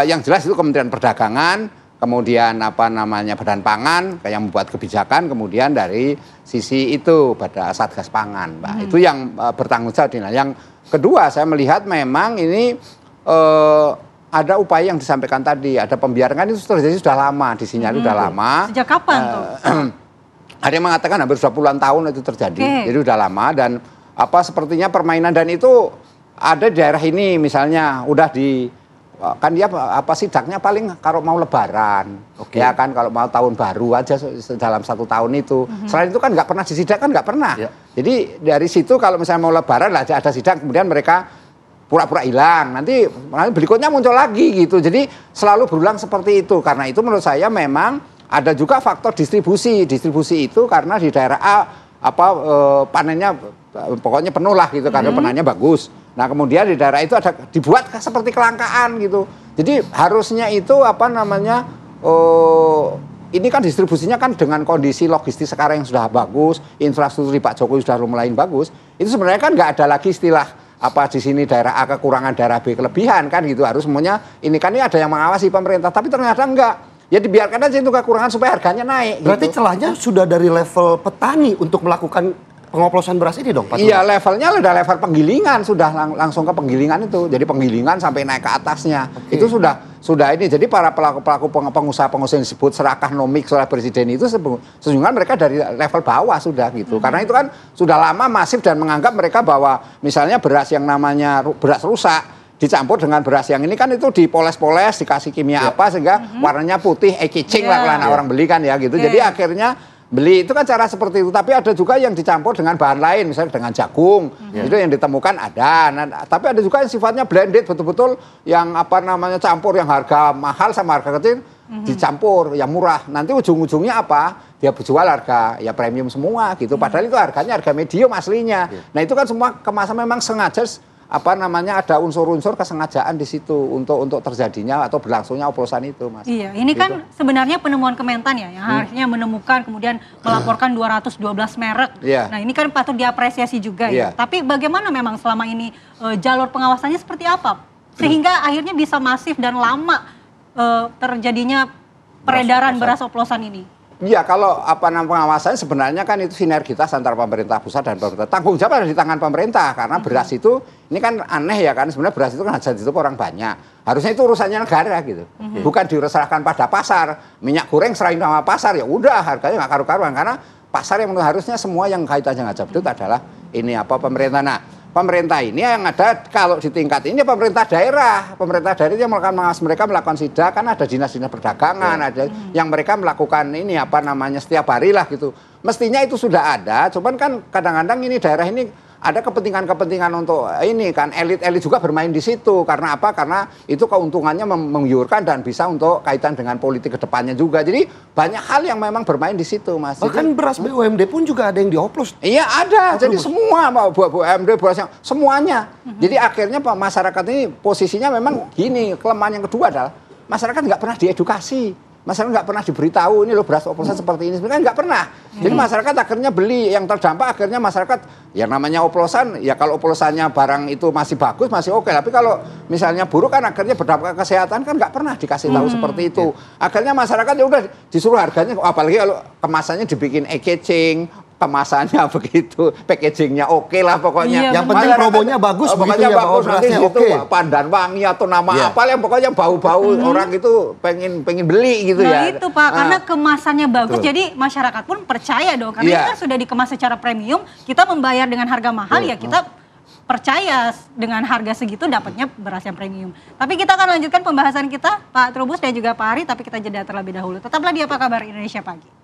yang jelas itu Kementerian Perdagangan, kemudian Badan Pangan yang membuat kebijakan, kemudian dari sisi itu pada Satgas Pangan, Mbak. Itu yang bertanggung jawab. Nah, yang kedua saya melihat memang ini ada upaya yang disampaikan tadi, ada pembiaran itu terjadi sudah lama, disinyali sudah lama. Sejak kapan tuh? Ada yang mengatakan hampir 10 puluhan tahun itu terjadi, jadi sudah lama dan sepertinya permainan dan itu ada di daerah ini misalnya udah kan dia sidaknya paling kalau mau lebaran, ya kan kalau mau tahun baru aja dalam 1 tahun itu. Selain itu kan nggak pernah disidak kan nggak pernah. Jadi dari situ kalau misalnya mau lebaran lah ada sidak, kemudian mereka pura-pura hilang, nanti berikutnya muncul lagi gitu. Jadi selalu berulang seperti itu. Karena itu menurut saya memang ada juga faktor distribusi. Distribusi itu karena di daerah A panennya pokoknya penuh lah gitu karena panennya bagus. Nah kemudian di daerah itu ada dibuat seperti kelangkaan gitu. Jadi harusnya itu ini kan distribusinya kan dengan kondisi logistik sekarang yang sudah bagus, infrastruktur di Pak Jokowi sudah mulai bagus. Itu sebenarnya kan nggak ada lagi istilah di sini daerah A kekurangan, daerah B kelebihan kan gitu. Harus semuanya ini kan ini ada yang mengawasi pemerintah, tapi ternyata enggak. Ya dibiarkan aja itu kekurangan supaya harganya naik. Berarti gitu. Celahnya sudah dari level petani untuk melakukan pengoplosan beras ini dong Pak? Iya, levelnya udah level penggilingan, sudah langsung ke penggilingan itu. Jadi penggilingan sampai naik ke atasnya. Itu sudah ini. Jadi para pelaku pengusaha-pengusaha yang disebut serakah nomik oleh presiden itu sesungguhnya mereka dari level bawah sudah gitu. Karena itu kan sudah lama masif dan menganggap mereka bahwa misalnya beras yang namanya beras rusak dicampur dengan beras yang ini kan itu dipoles-poles, dikasih kimia apa sehingga warnanya putih, eye-catching lah kalau anak orang beli kan ya gitu. Jadi akhirnya beli itu kan cara seperti itu. Tapi ada juga yang dicampur dengan bahan lain, misalnya dengan jagung. Itu yang ditemukan ada. Nah, tapi ada juga yang sifatnya blended, betul-betul yang apa namanya campur, yang harga mahal sama harga kecil dicampur, yang murah. Nanti ujung-ujungnya apa? Dia jual harga ya premium semua gitu. Padahal itu harganya harga medium aslinya. Nah itu kan semua kemasan memang sengaja apa namanya ada unsur-unsur kesengajaan di situ untuk terjadinya atau berlangsungnya oplosan itu, Mas. Iya, ini gitu. kan sebenarnya penemuan Kementan ya, yang harusnya menemukan kemudian melaporkan 212 merek. Nah, ini kan patut diapresiasi juga ya. Tapi bagaimana memang selama ini jalur pengawasannya seperti apa? Sehingga akhirnya bisa masif dan lama terjadinya peredaran beras oplosan ini. Iya, kalau apa namanya pengawasannya sebenarnya kan itu sinergitas antara pemerintah pusat dan pemerintah. Tanggung jawab ada di tangan pemerintah karena beras itu ini kan aneh ya kan sebenarnya beras itu kan hajat itu orang banyak. Harusnya itu urusannya negara gitu. Bukan diserahkan pada pasar. Minyak goreng serahin sama pasar ya udah harganya nggak karu-karuan karena pasar yang harusnya semua yang kaitannya hajat itu adalah ini apa pemerintah. Nah, pemerintah ini yang ada kalau di tingkat ini pemerintah daerah yang mereka melakukan sidak kan ada dinas-dinas perdagangan ada yang mereka melakukan ini apa namanya setiap hari lah gitu mestinya itu sudah ada cuman kan kadang-kadang ini daerah ini ada kepentingan-kepentingan untuk ini kan elit-elit juga bermain di situ karena apa karena itu keuntungannya menggiurkan dan bisa untuk kaitan dengan politik kedepannya juga jadi banyak hal yang memang bermain di situ Mas. Bahkan beras BUMD pun juga ada yang dioplos. Iya ada jadi semua mau BUMD beras yang semuanya jadi akhirnya masyarakat ini posisinya memang gini kelemahan yang kedua adalah masyarakat nggak pernah diedukasi. Masyarakat nggak pernah diberitahu ini loh beras oplosan seperti ini sebenarnya nggak pernah. Jadi masyarakat akhirnya beli yang terdampak akhirnya masyarakat yang namanya oplosan ya kalau oplosannya barang itu masih bagus masih oke tapi kalau misalnya buruk kan akhirnya berdampak kesehatan kan nggak pernah dikasih tahu seperti itu. Akhirnya masyarakat ya udah disuruh harganya apalagi kalau kemasannya dibikin eye-catching kemasannya begitu, packagingnya oke lah pokoknya. Yang penting promonya bagus begitu ya bahwa berasnya oke. Pandan wangi atau nama apa yang pokoknya bau-bau orang itu pengen beli gitu ya. Nah itu Pak, karena kemasannya bagus jadi masyarakat pun percaya dong. Karena ini kan sudah dikemas secara premium, kita membayar dengan harga mahal ya kita percaya dengan harga segitu dapatnya beras yang premium. Tapi kita akan lanjutkan pembahasan kita Pak Trubus dan juga Pak Ari, tapi kita jeda terlebih dahulu. Tetaplah di Apa Kabar Indonesia Pagi.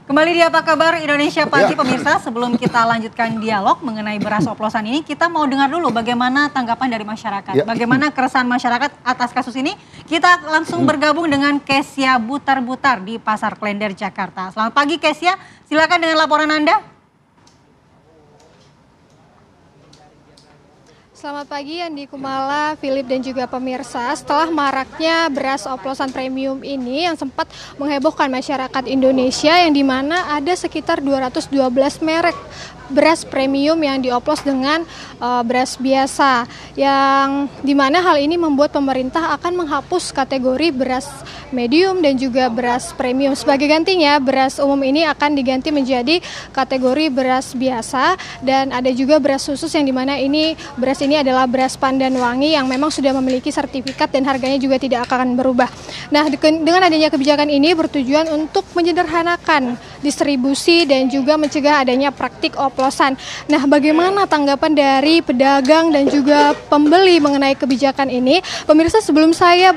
Kembali di Apa Kabar Indonesia Pagi pemirsa, sebelum kita lanjutkan dialog mengenai beras oplosan ini, kita mau dengar dulu bagaimana tanggapan dari masyarakat. Bagaimana keresahan masyarakat atas kasus ini. Kita langsung bergabung dengan Kesia Butar-Butar di Pasar Klender, Jakarta. Selamat pagi Kesia, silakan dengan laporan Anda. Selamat pagi Andi Kumala, Philip dan juga pemirsa. Setelah maraknya beras oplosan premium ini yang sempat menghebohkan masyarakat Indonesia yang dimana ada sekitar 212 merek beras premium yang dioplos dengan beras biasa, yang dimana hal ini membuat pemerintah akan menghapus kategori beras medium dan juga beras premium. Sebagai gantinya beras umum ini akan diganti menjadi kategori beras biasa dan ada juga beras khusus yang dimana beras ini adalah beras Pandan Wangi yang memang sudah memiliki sertifikat dan harganya juga tidak akan berubah. Nah dengan adanya kebijakan ini bertujuan untuk menyederhanakan distribusi dan juga mencegah adanya praktik oplosan. Nah, bagaimana tanggapan dari pedagang dan juga pembeli mengenai kebijakan ini? Pemirsa, sebelum saya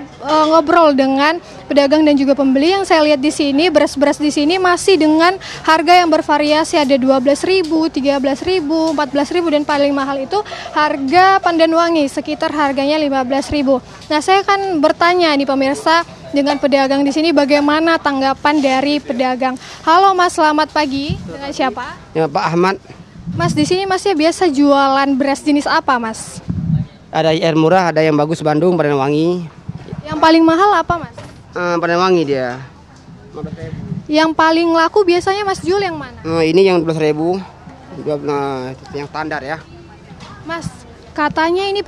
ngobrol dengan pedagang dan juga pembeli, yang saya lihat di sini beras-beras di sini masih dengan harga yang bervariasi, ada 12.000, 13.000, 14.000 dan paling mahal itu harga Pandan Wangi sekitar harganya 15.000. Nah, saya akan bertanya nih pemirsa dengan pedagang di sini bagaimana tanggapan dari pedagang. Halo Mas, selamat pagi. Dengan siapa? Ya, Pak Ahmad. Mas, di sini Masnya biasa jualan beras jenis apa, Mas? Ada air murah, ada yang bagus Bandung, Pandan Wangi. Yang paling mahal apa, Mas? Pandan Wangi dia. Yang paling laku biasanya Mas jual yang mana? Ini yang 12.000. Yang standar ya. Mas, katanya ini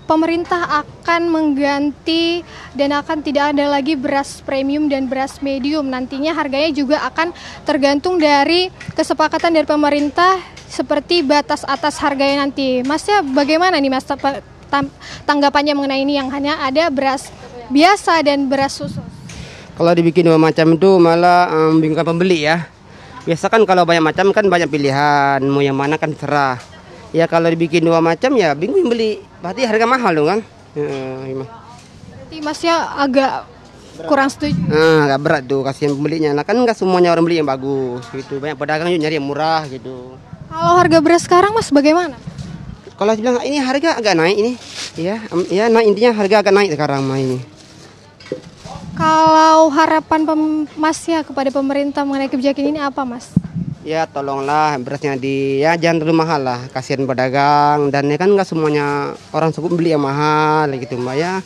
pemerintah akan mengganti dan akan tidak ada lagi beras premium dan beras medium. Nantinya harganya juga akan tergantung dari kesepakatan dari pemerintah seperti batas atas harganya nanti. Masnya bagaimana nih Mas tanggapannya mengenai ini yang hanya ada beras biasa dan beras khusus? Kalau dibikin 2 macam itu malah membingungkan pembeli ya. Biasa kan kalau banyak macam kan banyak pilihan, mau yang mana kan terserah. Ya kalau dibikin 2 macam ya bingung beli, berarti harga mahal dong kan. Berarti Masnya agak kurang setuju? Agak berat tuh, kasihan pembelinya. Nah kan nggak semuanya orang beli yang bagus gitu, banyak pedagang juga nyari yang murah gitu. Kalau harga beras sekarang Mas bagaimana? Kalau bilang ini harga agak naik ini, ya naik, intinya harga agak naik sekarang mah ini. Kalau harapan Masnya kepada pemerintah mengenai kebijakan ini apa Mas? Ya tolonglah berasnya jangan terlalu mahal lah, kasihan pedagang dan ya kan nggak semuanya orang cukup beli yang mahal gitu Mbak ya.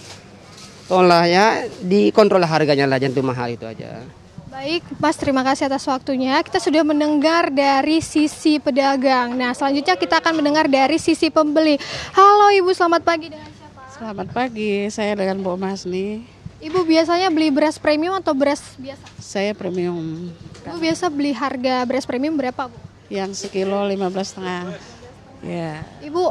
Tolonglah ya dikontrol harganya lah, jangan terlalu mahal itu aja. Baik Mas, terima kasih atas waktunya. Kita sudah mendengar dari sisi pedagang. Nah selanjutnya kita akan mendengar dari sisi pembeli. Halo Ibu, selamat pagi, dengan siapa? Selamat pagi, saya dengan Bu Masni. Ibu biasanya beli beras premium atau beras biasa? Saya premium. Ibu biasa beli harga beras premium berapa Bu? Yang sekilo 15,5. Ya. Ibu,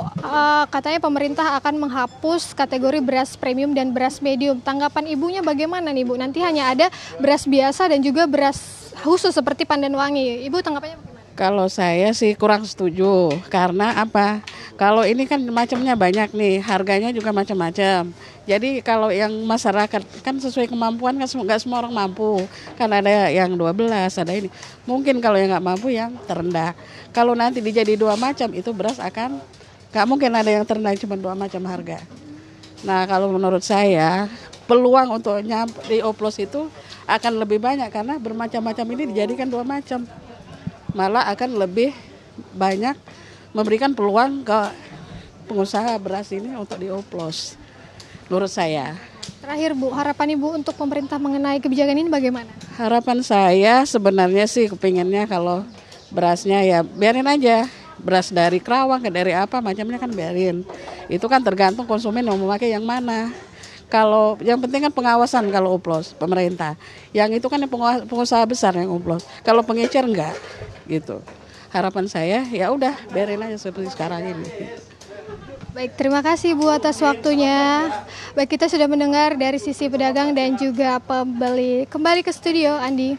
katanya pemerintah akan menghapus kategori beras premium dan beras medium. Tanggapan ibunya bagaimana nih Bu? Nanti hanya ada beras biasa dan juga beras khusus seperti Pandanwangi. Ibu tanggapannya bagaimana? Kalau saya sih kurang setuju, karena apa? Kalau ini kan macamnya banyak nih, harganya juga macam-macam. Jadi kalau yang masyarakat kan sesuai kemampuan, kan nggak semua orang mampu. Kan ada yang 12, ada ini. Mungkin kalau yang nggak mampu yang terendah. Kalau nanti dijadi 2 macam, itu beras akan nggak mungkin ada yang terendah cuma 2 macam harga. Nah kalau menurut saya peluang untuk dioplos itu akan lebih banyak karena bermacam-macam ini dijadikan 2 macam. Malah akan lebih banyak memberikan peluang ke pengusaha beras ini untuk dioplos, menurut saya. Terakhir Bu, harapan Ibu untuk pemerintah mengenai kebijakan ini bagaimana? Harapan saya sebenarnya sih kepinginnya kalau berasnya ya biarin aja. Beras dari Kerawang ke dari apa macamnya kan biarin. Itu kan tergantung konsumen yang memakai yang mana. Kalau yang penting kan pengawasan kalau oplos pemerintah. Yang itu kan yang pengusaha besar yang oplos. Kalau pengecer enggak gitu. Harapan saya ya udah biarin aja seperti sekarang ini. Baik, terima kasih Bu atas waktunya. Baik, kita sudah mendengar dari sisi pedagang dan juga pembeli. Kembali ke studio, Andi.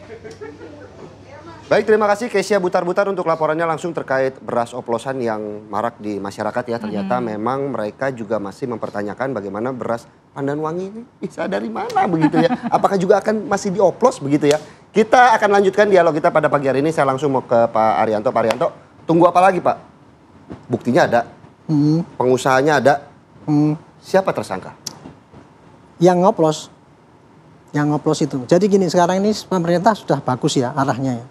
Baik, terima kasih Kesia Butar-Butar untuk laporannya langsung terkait beras oplosan yang marak di masyarakat ya. Ternyata memang mereka juga masih mempertanyakan bagaimana beras Pandanwangi ini bisa dari mana begitu ya. Apakah juga akan masih dioplos begitu ya. Kita akan lanjutkan dialog kita pada pagi hari ini. Saya langsung mau ke Pak Arianto. Pak Arianto, tunggu apa lagi Pak? Buktinya ada, pengusahanya ada, siapa tersangka? Yang ngoplos itu. Jadi gini, sekarang ini pemerintah sudah bagus ya arahnya ya.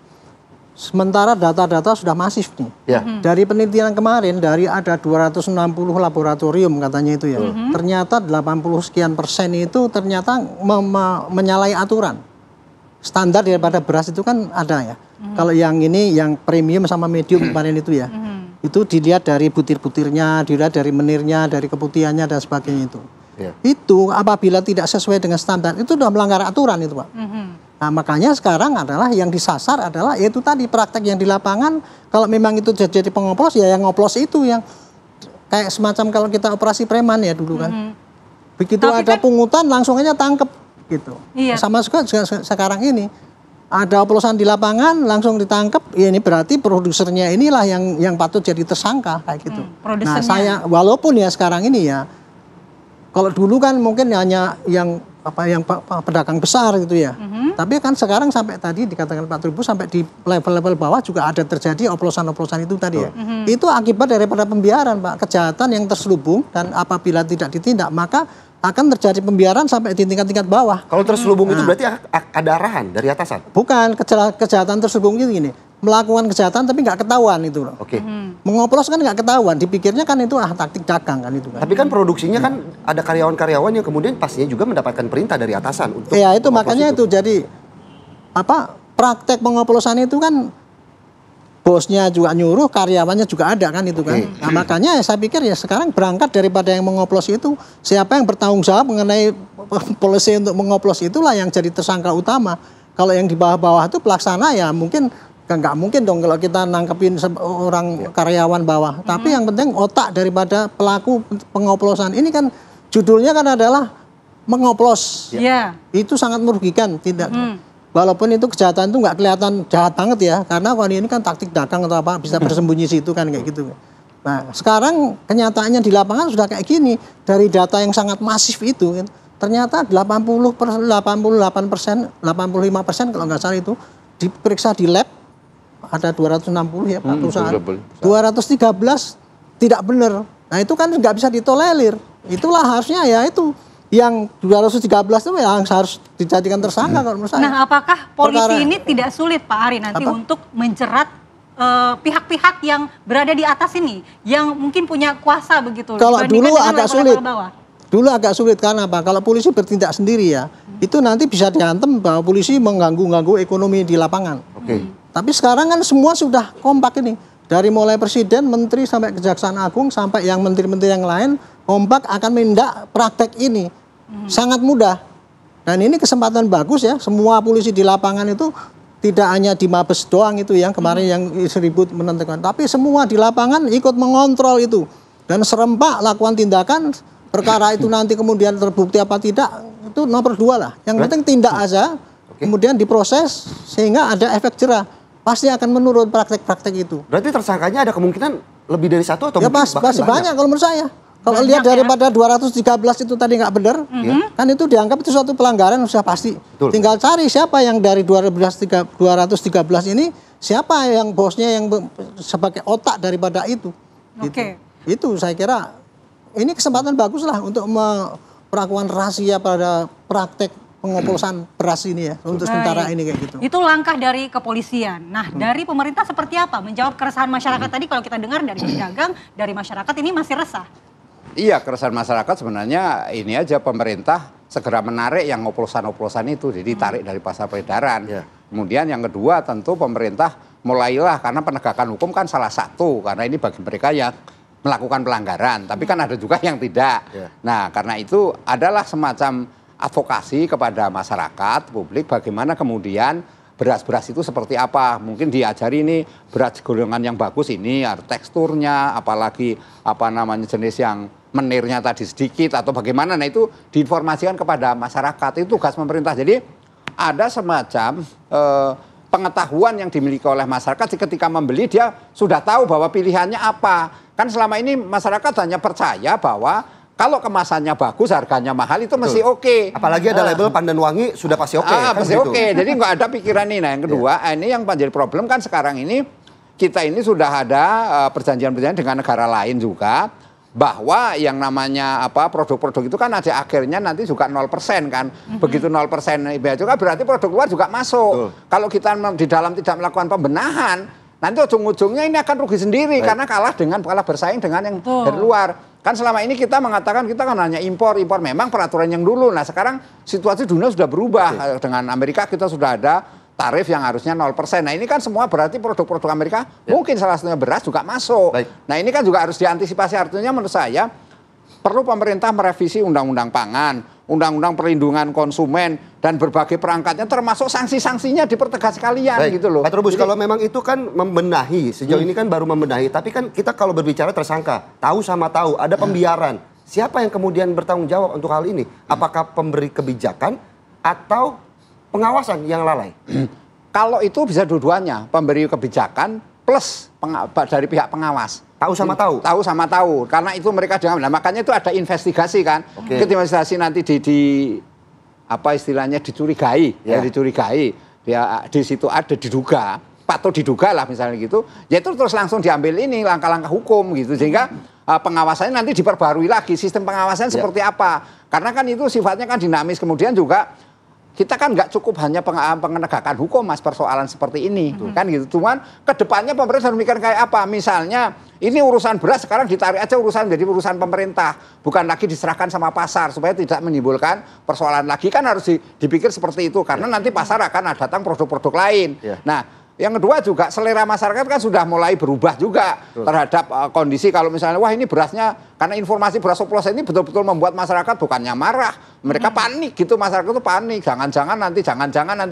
Sementara data-data sudah masif nih. Ya. Dari penelitian kemarin, dari ada 260 laboratorium katanya itu ya. Ternyata 80 sekian persen itu ternyata menyalahi aturan. Standar daripada beras itu kan ada ya. Kalau yang ini, yang premium sama medium kemarin itu ya. Itu dilihat dari butir-butirnya, dilihat dari menirnya, dari keputihannya dan sebagainya itu. Ya. Itu apabila tidak sesuai dengan standar, itu sudah melanggar aturan itu Pak. Nah makanya sekarang adalah yang disasar adalah yaitu tadi praktek yang di lapangan. Kalau memang itu jadi pengoplos ya yang ngoplos itu yang kayak semacam kalau kita operasi preman ya dulu kan. Begitu tapi ada pungutan langsung aja tangkep gitu. Iya. Sama juga sekarang ini ada oplosan di lapangan langsung ditangkep. Ya ini berarti produsernya inilah yang patut jadi tersangka kayak gitu. Nah saya walaupun ya sekarang ini ya kalau dulu kan mungkin hanya yang pedagang besar gitu ya. Tapi kan sekarang sampai tadi dikatakan Pak Trubus sampai di level-level bawah juga ada terjadi oplosan-oplosan itu tadi ya. Itu akibat daripada pembiaran Pak, kejahatan yang terselubung dan apabila tidak ditindak maka akan terjadi pembiaran sampai di tingkat-tingkat bawah. Kalau terselubung itu berarti ada arahan dari atasan? Bukan, kejahatan terselubung itu gini. Melakukan kejahatan tapi nggak ketahuan itu loh. Oke. Mengoplos kan nggak ketahuan, dipikirnya kan itu taktik dagang kan itu kan. Tapi kan produksinya kan ada karyawan-karyawan yang kemudian pastinya juga mendapatkan perintah dari atasan untuk. Ya itu makanya itu jadi praktek pengoplosan itu kan bosnya juga nyuruh, karyawannya juga ada kan itu kan. Nah makanya saya pikir ya sekarang berangkat daripada yang mengoplos itu siapa yang bertanggung jawab mengenai polisi untuk mengoplos itulah yang jadi tersangka utama. Kalau yang di bawah-bawah itu pelaksana ya mungkin nggak mungkin dong kalau kita nangkepin orang karyawan bawah. Tapi yang penting otak daripada pelaku pengoplosan ini kan judulnya kan adalah mengoplos. Itu sangat merugikan, tidak. Walaupun itu kejahatan itu nggak kelihatan jahat banget ya, karena ini kan taktik dagang atau apa, bisa bersembunyi situ kan kayak gitu. Nah, sekarang kenyataannya di lapangan sudah kayak gini. Dari data yang sangat masif itu, ternyata 88%, 85% kalau nggak salah itu diperiksa di lab, ada 260 ya Pak perusahaan. 213 tidak benar. Nah itu kan nggak bisa ditolerir. Itulah harusnya ya itu. Yang 213 itu yang harus dijadikan tersangka kalau menurut saya. Nah, apakah polisi ini tidak sulit Pak Ari nanti untuk menjerat pihak-pihak yang berada di atas ini, yang mungkin punya kuasa begitu? Kalau dulu agak sulit. Dulu agak sulit karena apa? Kalau polisi bertindak sendiri ya, itu nanti bisa diantem bahwa polisi mengganggu ekonomi di lapangan. Tapi sekarang kan semua sudah kompak ini. Dari mulai presiden, menteri sampai kejaksaan agung sampai yang menteri-menteri yang lain kompak akan menindak praktek ini. Sangat mudah. Dan ini kesempatan bagus ya, semua polisi di lapangan itu tidak hanya di Mabes doang itu yang kemarin yang ribut menentukan, tapi semua di lapangan ikut mengontrol itu. Dan serempak lakukan tindakan, perkara itu nanti kemudian terbukti apa tidak, itu nomor 2 lah. Yang penting tindak aja, kemudian diproses sehingga ada efek jerah. Pasti akan menurun praktek-praktek itu. Berarti tersangkanya ada kemungkinan lebih dari 1 atau ya pasti banyak kalau menurut saya. Kalau lihat daripada 213 itu tadi nggak benar, kan itu dianggap itu suatu pelanggaran sudah pasti. Tinggal cari siapa yang dari 213 ini, siapa yang bosnya yang sebagai otak daripada itu. Itu saya kira ini kesempatan bagus lah untuk melakukan rahasia pada praktek pengoplosan beras ini ya, untuk sementara ini kayak gitu. Itu langkah dari kepolisian. Nah, dari pemerintah seperti apa? Menjawab keresahan masyarakat tadi kalau kita dengar dari pedagang, dari masyarakat ini masih resah. Iya, keresahan masyarakat sebenarnya ini aja, pemerintah segera menarik yang oplosan-oplosan itu, jadi tarik dari pasar peredaran. Kemudian yang kedua tentu pemerintah mulailah, karena penegakan hukum kan salah satu, karena ini bagi mereka yang melakukan pelanggaran, tapi kan ada juga yang tidak. Nah, karena itu adalah semacam advokasi kepada masyarakat, publik, bagaimana kemudian beras-beras itu seperti apa. Mungkin diajari ini beras golongan yang bagus ini, teksturnya, apalagi jenis yang menirnya tadi sedikit atau bagaimana. Nah itu diinformasikan kepada masyarakat, itu tugas pemerintah. Jadi ada semacam pengetahuan yang dimiliki oleh masyarakat, ketika membeli dia sudah tahu bahwa pilihannya apa. Kan selama ini masyarakat hanya percaya bahwa kalau kemasannya bagus, harganya mahal, itu mesti oke. Apalagi ada label pandan wangi, sudah pasti oke. Pasti oke. Jadi nggak ada pikiran ini. Nah yang kedua, ini yang menjadi problem kan sekarang ini, kita ini sudah ada perjanjian-perjanjian dengan negara lain juga, bahwa yang namanya produk-produk itu kan ada akhirnya nanti juga 0% kan. Begitu 0% bea cukai berarti produk luar juga masuk. Kalau kita di dalam tidak melakukan pembenahan, nanti ujung-ujungnya ini akan rugi sendiri karena kalah bersaing dengan yang dari luar. Kan selama ini kita mengatakan kita kan hanya impor memang peraturan yang dulu. Nah sekarang situasi dunia sudah berubah. Dengan Amerika kita sudah ada tarif yang harusnya 0%. Nah ini kan semua berarti produk-produk Amerika mungkin salah satunya beras juga masuk. Nah ini kan juga harus diantisipasi. Artinya menurut saya perlu pemerintah merevisi undang-undang pangan, undang-undang perlindungan konsumen, dan berbagai perangkatnya, termasuk sanksi-sanksinya dipertegas sekalian gitu loh. Pak Trubus, kalau memang itu kan membenahi, sejauh ini kan baru membenahi, tapi kan kita kalau berbicara tersangka, tahu sama tahu, ada pembiaran. Siapa yang kemudian bertanggung jawab untuk hal ini? Apakah pemberi kebijakan atau pengawasan yang lalai? Kalau itu bisa dua-duanya, pemberi kebijakan plus dari pihak pengawas. Tahu sama tahu? Tahu sama tahu, karena itu mereka dengan, nah, makanya itu ada investigasi kan. Ketika investigasi nanti apa istilahnya dicurigai, dicurigai, dia di situ ada diduga, patut diduga lah misalnya gitu, ya itu terus langsung diambil ini langkah-langkah hukum gitu, sehingga pengawasannya nanti diperbarui lagi, sistem pengawasannya seperti apa, karena kan itu sifatnya kan dinamis. Kemudian juga kita kan nggak cukup hanya penegakan hukum mas, persoalan seperti ini kan gitu. Cuman kedepannya pemerintah harus mikir kayak apa, misalnya ini urusan beras sekarang ditarik aja menjadi urusan pemerintah, bukan lagi diserahkan sama pasar supaya tidak menimbulkan persoalan lagi, kan harus dipikir seperti itu, karena nanti pasar akan datang produk-produk lain. Nah Yang kedua juga selera masyarakat kan sudah mulai berubah juga terhadap kondisi kalau misalnya wah ini berasnya karena informasi beras oplosan ini betul-betul membuat masyarakat bukannya marah, mereka panik gitu, masyarakat itu panik, jangan-jangan nanti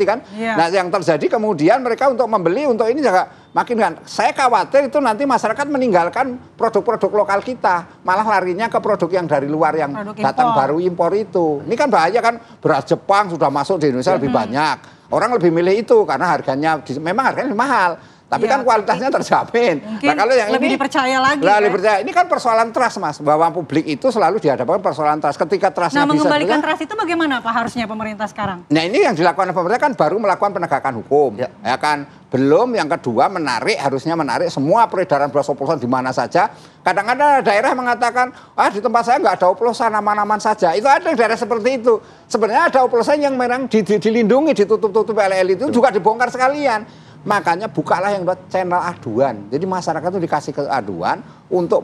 kan. Nah yang terjadi kemudian mereka untuk membeli untuk ini juga makin kan. Saya khawatir itu nanti masyarakat meninggalkan produk-produk lokal kita, malah larinya ke produk yang dari luar yang datang baru impor itu. Ini kan bahaya kan, beras Jepang sudah masuk di Indonesia lebih banyak. Orang lebih milih itu karena harganya memang harganya mahal, tapi kan kualitasnya terjamin. Nah, kalau yang lebih ini dipercaya lagi. Lebih dipercaya. Ini kan persoalan trust, Mas, bahwa publik itu selalu dihadapkan persoalan trust. Ketika trustnya bisa mengembalikan trust itu bagaimana Pak harusnya pemerintah sekarang? Nah, ini yang dilakukan oleh pemerintah kan baru melakukan penegakan hukum, ya kan. Belum yang kedua harusnya menarik semua peredaran beras oplosan di mana saja. Kadang-kadang daerah mengatakan, di tempat saya nggak ada oplosan, aman-aman saja. Itu ada daerah seperti itu. Sebenarnya ada oplosan yang memang dilindungi, ditutup-tutup LL itu juga dibongkar sekalian. Makanya bukalah yang buat channel aduan. Jadi masyarakat itu dikasih ke aduan untuk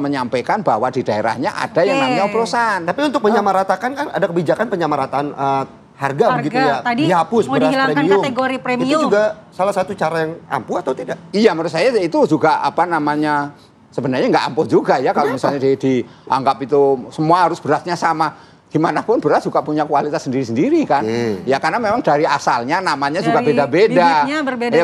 menyampaikan bahwa di daerahnya ada yang namanya oplosan. Tapi untuk menyamaratakan kan ada kebijakan penyamarataan harga begitu ya, tadi dihapus mau beras dihilangkan premium. kategori premium. Itu juga salah satu cara yang ampuh atau tidak? Iya, menurut saya itu juga sebenarnya nggak ampuh juga ya. Kalau misalnya dianggap itu semua harus berasnya sama. Gimana pun beras juga punya kualitas sendiri-sendiri kan. Ya karena memang dari asalnya namanya juga beda-beda.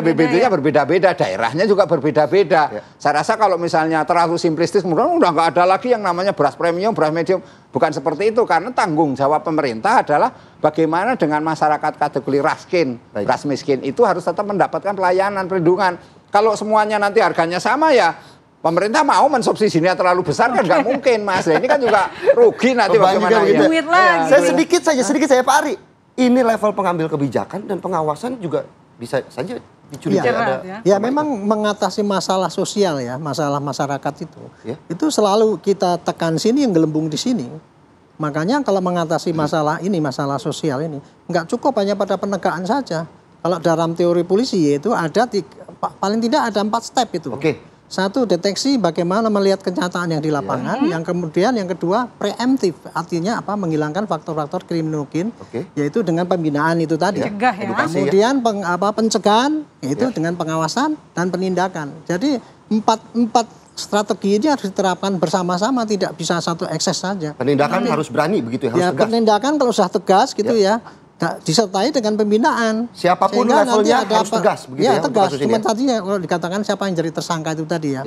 Bibitnya berbeda-beda, daerahnya juga berbeda-beda. Saya rasa kalau misalnya terlalu simplistis kemudian udah nggak ada lagi yang namanya beras premium, beras medium. Bukan seperti itu, karena tanggung jawab pemerintah adalah bagaimana dengan masyarakat kategori ras miskin itu harus tetap mendapatkan pelayanan, perlindungan. Kalau semuanya nanti harganya sama ya pemerintah mau mensubsidinya terlalu besar kan nggak mungkin, Mas. Nah, ini kan juga rugi nanti bagaimana ya. Duit lagi. Saya sedikit saja Pak Ari. Ini level pengambil kebijakan dan pengawasan juga bisa saja dicurigai Ya memang mengatasi masalah sosial ya, masalah masyarakat itu selalu kita tekan sini yang gelembung di sini. Makanya kalau mengatasi masalah masalah sosial ini nggak cukup hanya pada penegakan saja. Kalau dalam teori polisi itu ada paling tidak ada 4 step itu. Satu, deteksi bagaimana melihat kenyataan yang di lapangan. Yang kemudian yang kedua, preemptif. Artinya apa? Menghilangkan faktor-faktor kriminogen, yaitu dengan pembinaan itu tadi. Kemudian pencegahan, yaitu dengan pengawasan dan penindakan. Jadi empat strategi ini harus diterapkan bersama-sama, tidak bisa satu ekses saja. Penindakan harus berani begitu ya, harus tegas. Penindakan kalau sudah tegas gitu ya disertai dengan pembinaan. Siapapun levelnya harus tegas begitu ya. Tegas. Cuma tadi kalau dikatakan siapa yang jadi tersangka itu tadi ya.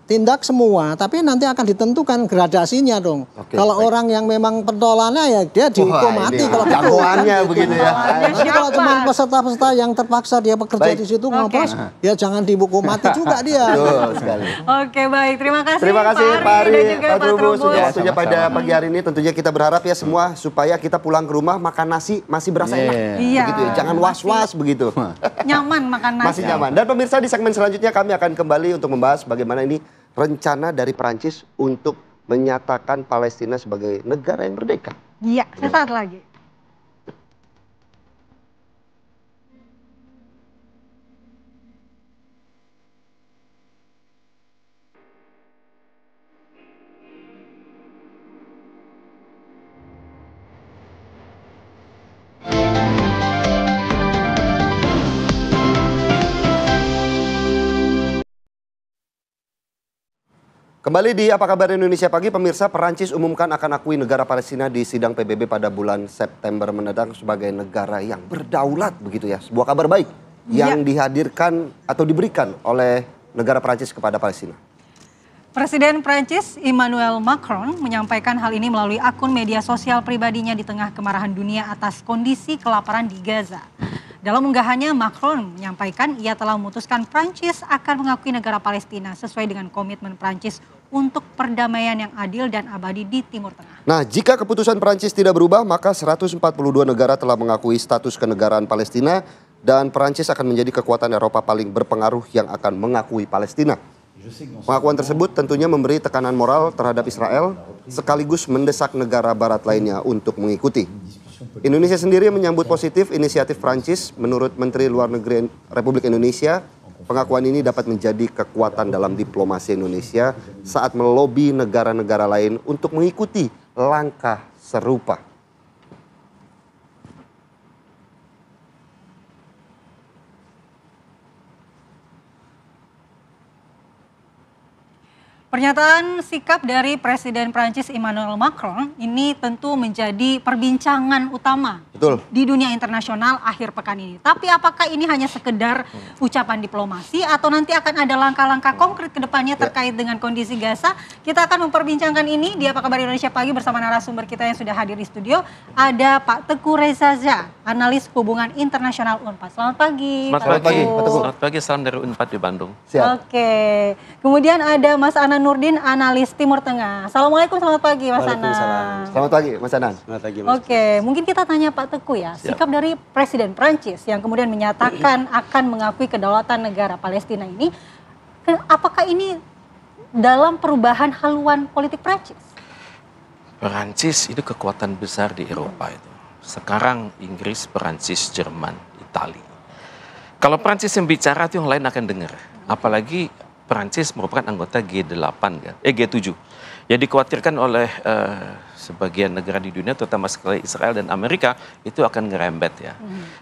Tindak semua, tapi nanti akan ditentukan gradasinya dong. Kalau orang yang memang pentolannya ya dia dihukum mati kalau jagoannya begitu ya. Nanti kalau cuma peserta-peserta yang terpaksa dia bekerja di situ ngoplos, ya jangan dihukum mati juga dia. Betul sekali. Oke, baik. Terima kasih Pak Ari dan juga Pak Trubus sudah Trubus. waktunya pada pagi hari ini. Tentunya kita berharap ya semua supaya kita pulang ke rumah makan nasi masih berasa enak. Begitu ya. Jangan was-was begitu. Nyaman makan nasi. Masih nyaman. Dan pemirsa, di segmen selanjutnya kami akan kembali untuk membahas bagaimana ini rencana dari Perancis untuk menyatakan Palestina sebagai negara yang merdeka. Iya, sesaat lagi. Kembali di Apa Kabar Indonesia Pagi, pemirsa, Perancis umumkan akan akui negara Palestina di sidang PBB pada bulan September mendatang sebagai negara yang berdaulat begitu ya. Sebuah kabar baik yang dihadirkan atau diberikan oleh negara Perancis kepada Palestina. Presiden Prancis Emmanuel Macron menyampaikan hal ini melalui akun media sosial pribadinya di tengah kemarahan dunia atas kondisi kelaparan di Gaza. Dalam unggahannya, Macron menyampaikan ia telah memutuskan Prancis akan mengakui negara Palestina sesuai dengan komitmen Prancis untuk perdamaian yang adil dan abadi di Timur Tengah. Nah, jika keputusan Prancis tidak berubah, maka 142 negara telah mengakui status kenegaraan Palestina dan Prancis akan menjadi kekuatan Eropa paling berpengaruh yang akan mengakui Palestina. Pengakuan tersebut tentunya memberi tekanan moral terhadap Israel sekaligus mendesak negara barat lainnya untuk mengikuti. Indonesia sendiri menyambut positif inisiatif Prancis. Menurut Menteri Luar Negeri Republik Indonesia, pengakuan ini dapat menjadi kekuatan dalam diplomasi Indonesia saat melobi negara-negara lain untuk mengikuti langkah serupa. Pernyataan sikap dari Presiden Prancis Emmanuel Macron ini tentu menjadi perbincangan utama di dunia internasional akhir pekan ini. Tapi apakah ini hanya sekedar ucapan diplomasi atau nanti akan ada langkah-langkah konkret ke depannya terkait dengan kondisi Gaza? Kita akan memperbincangkan ini di Apa Kabar Indonesia Pagi bersama narasumber kita yang sudah hadir di studio. Ada Pak Teguh Reza Shah, analis hubungan internasional UNPAD. Selamat pagi. Selamat pagi, Pak Teguh. Selamat pagi, salam dari UNPAD di Bandung. Oke. Kemudian ada Mas Anan Nurdin, analis Timur Tengah. Assalamualaikum, selamat pagi Mas Anan. Selamat pagi Mas Anan. Selamat pagi Mas. Oke, mungkin kita tanya Pak Teguh ya, sikap dari Presiden Prancis yang kemudian menyatakan akan mengakui kedaulatan negara Palestina ini, apakah ini dalam perubahan haluan politik Prancis? Prancis itu kekuatan besar di Eropa itu. Sekarang Inggris, Prancis, Jerman, Italia. Kalau Prancis yang bicara itu yang lain akan dengar. Apalagi Prancis merupakan anggota G8 kan, G7. Yang dikhawatirkan oleh sebagian negara di dunia, terutama sekali Israel dan Amerika, itu akan ngerembet ya.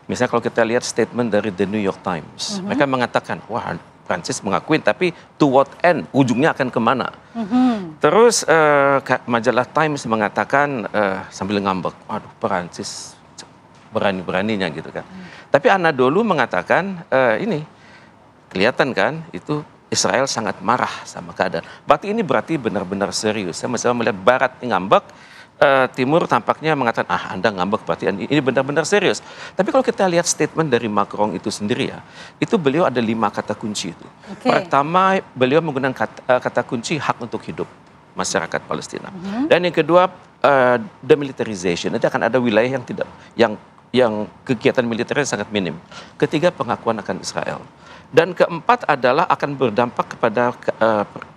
Misalnya kalau kita lihat statement dari The New York Times, mereka mengatakan, wah Prancis mengakuin, tapi to what end? Ujungnya akan kemana? Terus majalah Times mengatakan sambil ngambek, waduh Prancis berani-beraninya gitu kan. Tapi Anadolu mengatakan ini, kelihatan kan itu Israel sangat marah sama keadaan. Berarti ini benar-benar serius. Saya masih melihat Barat ngambek, Timur tampaknya mengatakan, Anda ngambek, berarti ini benar-benar serius. Tapi kalau kita lihat statement dari Macron itu sendiri ya, itu beliau ada 5 kata kunci itu. Pertama, beliau menggunakan kata kunci hak untuk hidup masyarakat Palestina. Dan yang kedua, demilitarization. Nanti akan ada wilayah yang kegiatan militernya sangat minim. Ketiga, pengakuan akan Israel. Dan keempat adalah akan berdampak kepada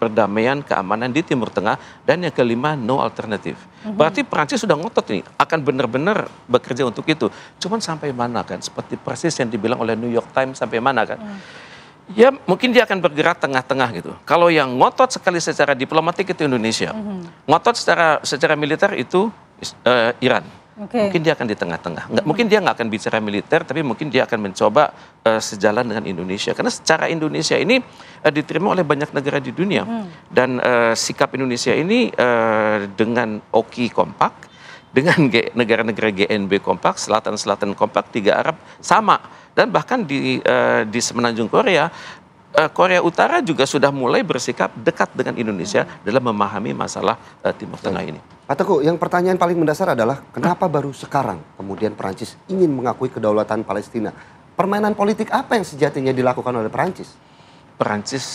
perdamaian, keamanan di Timur Tengah. Dan yang kelima, no alternative. Berarti Prancis sudah ngotot nih, akan benar-benar bekerja untuk itu. Cuman sampai mana kan? Seperti persis yang dibilang oleh New York Times, sampai mana kan? Ya mungkin dia akan bergerak tengah-tengah gitu. Kalau yang ngotot sekali secara diplomatik itu Indonesia. Ngotot secara militer itu Iran. Mungkin dia akan di tengah-tengah. Mungkin dia nggak akan bicara militer, tapi mungkin dia akan mencoba sejalan dengan Indonesia. Karena secara Indonesia ini diterima oleh banyak negara di dunia. Dan sikap Indonesia ini dengan OKI kompak, dengan negara-negara GNB kompak, Selatan-Selatan kompak, 3 Arab sama. Dan bahkan di semenanjung Korea, Korea Utara juga sudah mulai bersikap dekat dengan Indonesia dalam memahami masalah Timur Tengah ini. Pak Teguh, yang pertanyaan paling mendasar adalah kenapa baru sekarang kemudian Perancis ingin mengakui kedaulatan Palestina? Permainan politik apa yang sejatinya dilakukan oleh Perancis? Perancis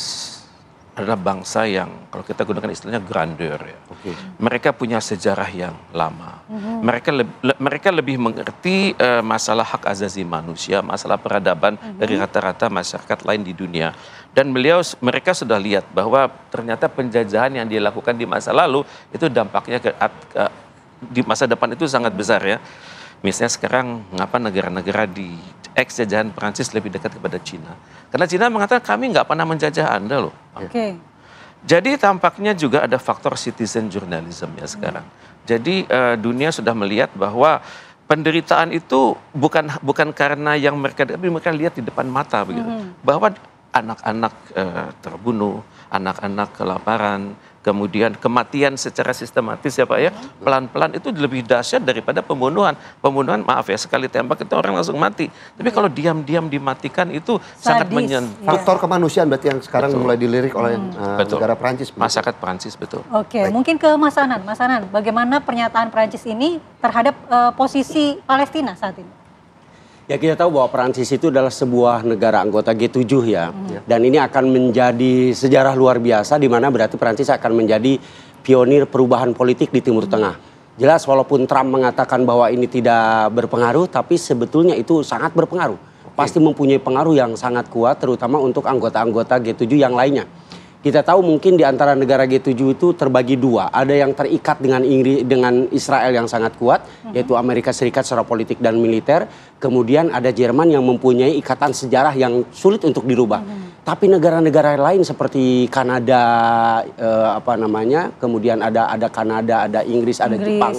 adalah bangsa yang kalau kita gunakan istilahnya grandeur ya. Mereka punya sejarah yang lama. Mereka lebih mengerti masalah hak asasi manusia, masalah peradaban dari rata-rata masyarakat lain di dunia. Dan mereka sudah lihat bahwa ternyata penjajahan yang dilakukan di masa lalu itu dampaknya di masa depan itu sangat besar ya. Misalnya sekarang mengapa negara-negara di ex-jajahan Perancis lebih dekat kepada Cina? Karena Cina mengatakan kami nggak pernah menjajah Anda loh. Jadi tampaknya juga ada faktor citizen journalism ya sekarang. Jadi dunia sudah melihat bahwa penderitaan itu bukan karena yang mereka lihat di depan mata begitu. Bahwa anak-anak terbunuh, anak-anak kelaparan, kemudian kematian secara sistematis ya Pak ya, pelan-pelan itu lebih dahsyat daripada pembunuhan. Pembunuhan maaf ya, sekali tembak itu orang langsung mati. Tapi kalau diam-diam dimatikan itu sangat menyentuh. Faktor kemanusiaan berarti yang sekarang mulai dilirik oleh negara Prancis. Masyarakat Prancis, betul. Oke, mungkin ke Mas Anan. Mas Anan, bagaimana pernyataan Prancis ini terhadap posisi Palestina saat ini? Ya kita tahu bahwa Prancis itu adalah sebuah negara anggota G7 ya. Dan ini akan menjadi sejarah luar biasa di mana berarti Prancis akan menjadi pionir perubahan politik di Timur Tengah. Jelas walaupun Trump mengatakan bahwa ini tidak berpengaruh, tapi sebetulnya itu sangat berpengaruh. Pasti mempunyai pengaruh yang sangat kuat terutama untuk anggota-anggota G7 yang lainnya. Kita tahu mungkin di antara negara G7 itu terbagi 2. Ada yang terikat dengan Israel yang sangat kuat, yaitu Amerika Serikat secara politik dan militer. Kemudian ada Jerman yang mempunyai ikatan sejarah yang sulit untuk dirubah. Tapi negara-negara lain seperti Kanada, kemudian ada Kanada, ada Inggris, ada Jepang.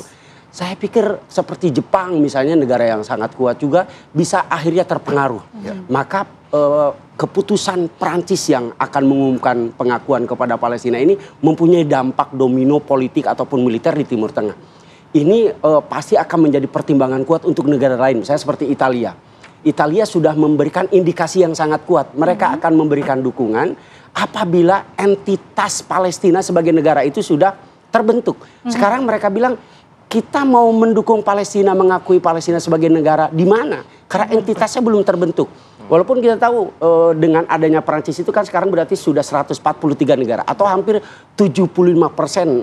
Saya pikir seperti Jepang misalnya negara yang sangat kuat juga bisa akhirnya terpengaruh. Maka keputusan Prancis yang akan mengumumkan pengakuan kepada Palestina ini mempunyai dampak domino politik ataupun militer di Timur Tengah. Ini pasti akan menjadi pertimbangan kuat untuk negara lain, misalnya seperti Italia. Italia sudah memberikan indikasi yang sangat kuat. Mereka akan memberikan dukungan apabila entitas Palestina sebagai negara itu sudah terbentuk. Sekarang mereka bilang, kita mau mendukung Palestina, mengakui Palestina sebagai negara di mana? Karena entitasnya belum terbentuk. Walaupun kita tahu dengan adanya Perancis itu kan sekarang berarti sudah 143 negara atau hampir 75%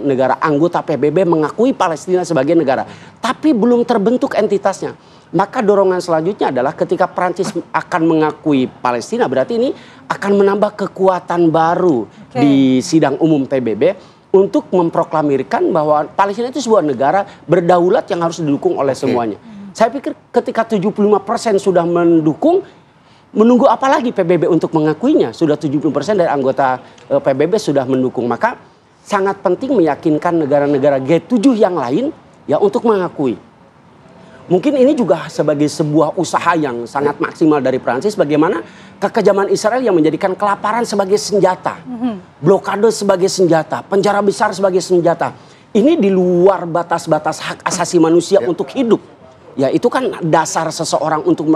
negara anggota PBB mengakui Palestina sebagai negara. Tapi belum terbentuk entitasnya. Maka dorongan selanjutnya adalah ketika Perancis akan mengakui Palestina, berarti ini akan menambah kekuatan baru di sidang umum PBB untuk memproklamirkan bahwa Palestina itu sebuah negara berdaulat yang harus didukung oleh semuanya. Saya pikir ketika 75% sudah mendukung, menunggu apa lagi PBB untuk mengakuinya? Sudah 70% dari anggota PBB sudah mendukung. Maka sangat penting meyakinkan negara-negara G7 yang lain ya untuk mengakui. Mungkin ini juga sebagai sebuah usaha yang sangat maksimal dari Prancis, bagaimana kekejaman Israel yang menjadikan kelaparan sebagai senjata, blokade sebagai senjata, penjara besar sebagai senjata. Ini di luar batas-batas hak asasi manusia untuk hidup. Ya itu kan dasar seseorang untuk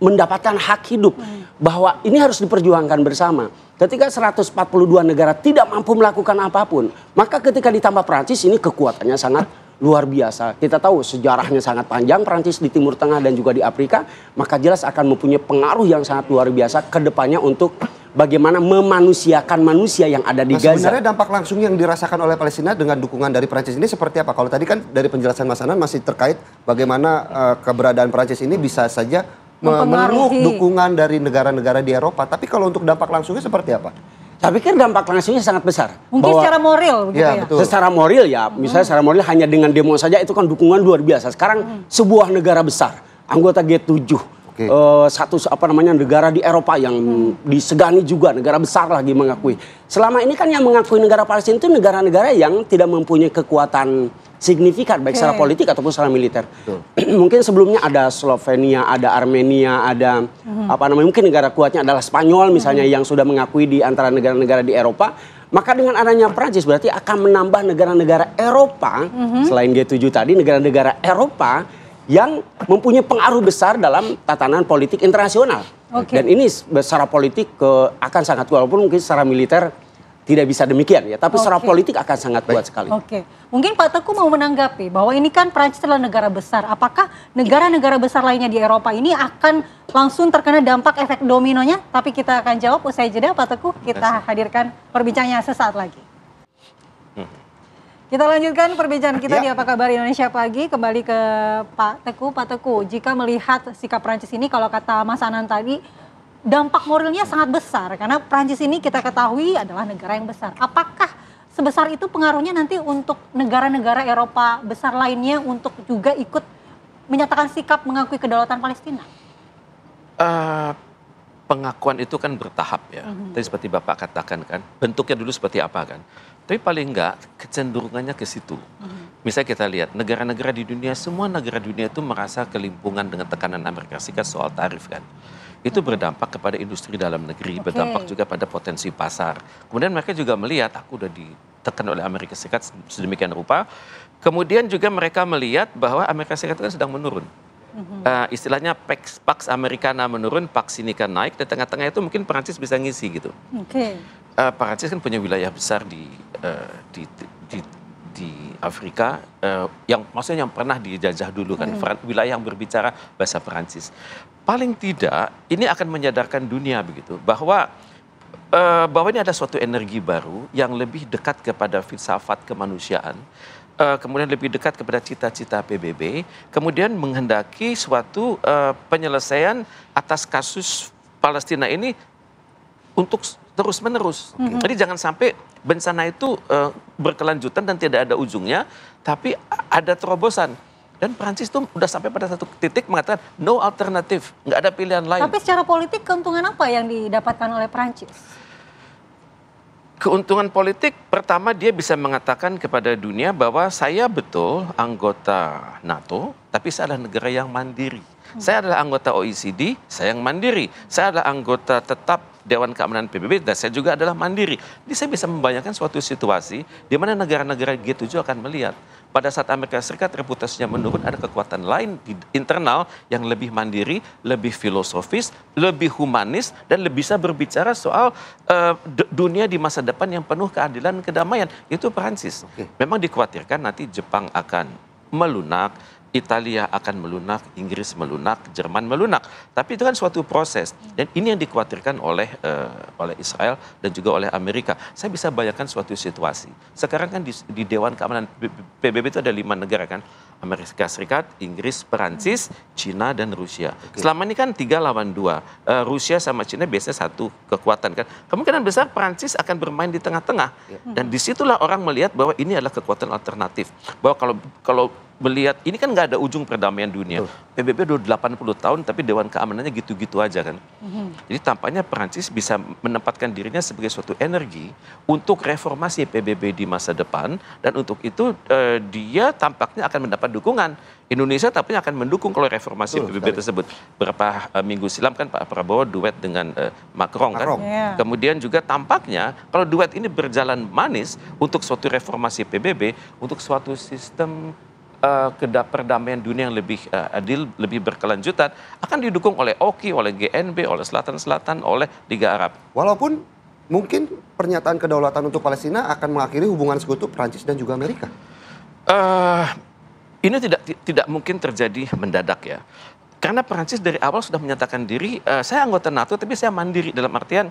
mendapatkan hak hidup. Bahwa ini harus diperjuangkan bersama. Ketika 142 negara tidak mampu melakukan apapun, maka ketika ditambah Prancis ini kekuatannya sangat luar biasa. Kita tahu sejarahnya sangat panjang Prancis di Timur Tengah dan juga di Afrika, maka jelas akan mempunyai pengaruh yang sangat luar biasa ke depannya untuk bagaimana memanusiakan manusia yang ada di Gaza. Sebenarnya dampak langsung yang dirasakan oleh Palestina dengan dukungan dari Prancis ini seperti apa? Kalau tadi kan dari penjelasan Mas Anan masih terkait bagaimana keberadaan Prancis ini bisa saja memeluk dukungan dari negara-negara di Eropa. Tapi kalau untuk dampak langsungnya seperti apa? Saya pikir dampak langsungnya sangat besar. Mungkin secara moral begitu ya? Betul. Secara moral ya, misalnya secara moral hanya dengan demo saja itu kan dukungan luar biasa. Sekarang sebuah negara besar, anggota G7, satu negara di Eropa yang disegani juga, negara besar lagi mengakui. Selama ini kan yang mengakui negara Palestina itu negara-negara yang tidak mempunyai kekuatan signifikan baik secara politik ataupun secara militer. Mungkin sebelumnya ada Slovenia, ada Armenia, ada mungkin negara kuatnya adalah Spanyol misalnya yang sudah mengakui di antara negara-negara di Eropa. Maka dengan adanya Prancis berarti akan menambah negara-negara Eropa selain G7 tadi, negara-negara Eropa yang mempunyai pengaruh besar dalam tatanan politik internasional. Dan ini secara politik akan sangat kuat, walaupun mungkin secara militer tidak bisa demikian ya, tapi secara politik akan sangat kuat sekali. Mungkin Pak Teguh mau menanggapi bahwa ini kan Prancis adalah negara besar. Apakah negara-negara besar lainnya di Eropa ini akan langsung terkena dampak efek dominonya? Tapi kita akan jawab usai jeda, Pak Teguh. Kita hadirkan perbincangannya sesaat lagi. Kita lanjutkan perbincangan kita di Apa Kabar Indonesia Pagi. Kembali ke Pak Teguh. Pak Teguh, jika melihat sikap Prancis ini, kalau kata Mas Anan tadi, dampak moralnya sangat besar. Karena Prancis ini kita ketahui adalah negara yang besar. Apakah sebesar itu pengaruhnya nanti untuk negara-negara Eropa besar lainnya untuk juga ikut menyatakan sikap mengakui kedaulatan Palestina? Pengakuan itu kan bertahap ya. Tadi seperti Bapak katakan kan, bentuknya dulu seperti apa kan. Tapi paling enggak kecenderungannya ke situ. Misalnya kita lihat negara-negara di dunia, semua negara dunia itu merasa kelimpungan dengan tekanan Amerika Serikat soal tarif kan. Itu berdampak kepada industri dalam negeri, berdampak juga pada potensi pasar. Kemudian mereka juga melihat, aku udah ditekan oleh Amerika Serikat sedemikian rupa. Kemudian juga mereka melihat bahwa Amerika Serikat kan sedang menurun. Istilahnya Pax Americana menurun, Pax Sinica naik, di tengah-tengah itu mungkin Perancis bisa ngisi gitu. Perancis kan punya wilayah besar di Afrika, yang maksudnya yang pernah dijajah dulu kan, wilayah yang berbicara bahasa Perancis. Paling tidak ini akan menyadarkan dunia begitu bahwa ini ada suatu energi baru yang lebih dekat kepada filsafat kemanusiaan, kemudian lebih dekat kepada cita-cita PBB, kemudian menghendaki suatu penyelesaian atas kasus Palestina ini untuk terus-menerus. Jadi jangan sampai bencana itu berkelanjutan dan tidak ada ujungnya, tapi ada terobosan. Dan Prancis itu udah sampai pada satu titik mengatakan no alternatif, nggak ada pilihan lain. Tapi secara politik keuntungan apa yang didapatkan oleh Prancis? Keuntungan politik pertama dia bisa mengatakan kepada dunia bahwa saya betul anggota NATO, tapi saya adalah negara yang mandiri. Saya adalah anggota OECD, saya yang mandiri. Saya adalah anggota tetap Dewan Keamanan PBB dan saya juga adalah mandiri. Jadi saya bisa membayangkan suatu situasi di mana negara-negara G7 akan melihat pada saat Amerika Serikat reputasinya menurun, ada kekuatan lain di internal yang lebih mandiri, lebih filosofis, lebih humanis, dan lebih bisa berbicara soal dunia di masa depan yang penuh keadilan dan kedamaian. Itu Perancis. Memang dikhawatirkan nanti Jepang akan melunak, Italia akan melunak, Inggris melunak, Jerman melunak. Tapi itu kan suatu proses. Dan ini yang dikhawatirkan oleh Israel dan juga oleh Amerika. Saya bisa bayangkan suatu situasi. Sekarang kan di Dewan Keamanan PBB itu ada 5 negara kan. Amerika Serikat, Inggris, Perancis, Cina, dan Rusia. Selama ini kan 3 lawan 2. Rusia sama Cina biasanya satu kekuatan kan. Kemungkinan besar Perancis akan bermain di tengah-tengah. Dan disitulah orang melihat bahwa ini adalah kekuatan alternatif. Bahwa kalau melihat, ini kan nggak ada ujung perdamaian dunia. PBB udah 80 tahun tapi Dewan Keamanannya gitu-gitu aja kan. Jadi tampaknya Perancis bisa menempatkan dirinya sebagai suatu energi untuk reformasi PBB di masa depan. Dan untuk itu dia tampaknya akan mendapat dukungan. Indonesia tampaknya akan mendukung kalau reformasi PBB tersebut. Beberapa minggu silam kan Pak Prabowo duet dengan Macron kan. Kemudian juga tampaknya kalau duet ini berjalan manis untuk suatu reformasi PBB, untuk suatu sistem perdamaian dunia yang lebih adil, lebih berkelanjutan, akan didukung oleh OKI, oleh GNB, oleh Selatan-Selatan, oleh Liga Arab. Walaupun mungkin pernyataan kedaulatan untuk Palestina akan mengakhiri hubungan sekutu Prancis dan juga Amerika. Ini tidak mungkin terjadi mendadak ya. Karena Prancis dari awal sudah menyatakan diri, saya anggota NATO tapi saya mandiri, dalam artian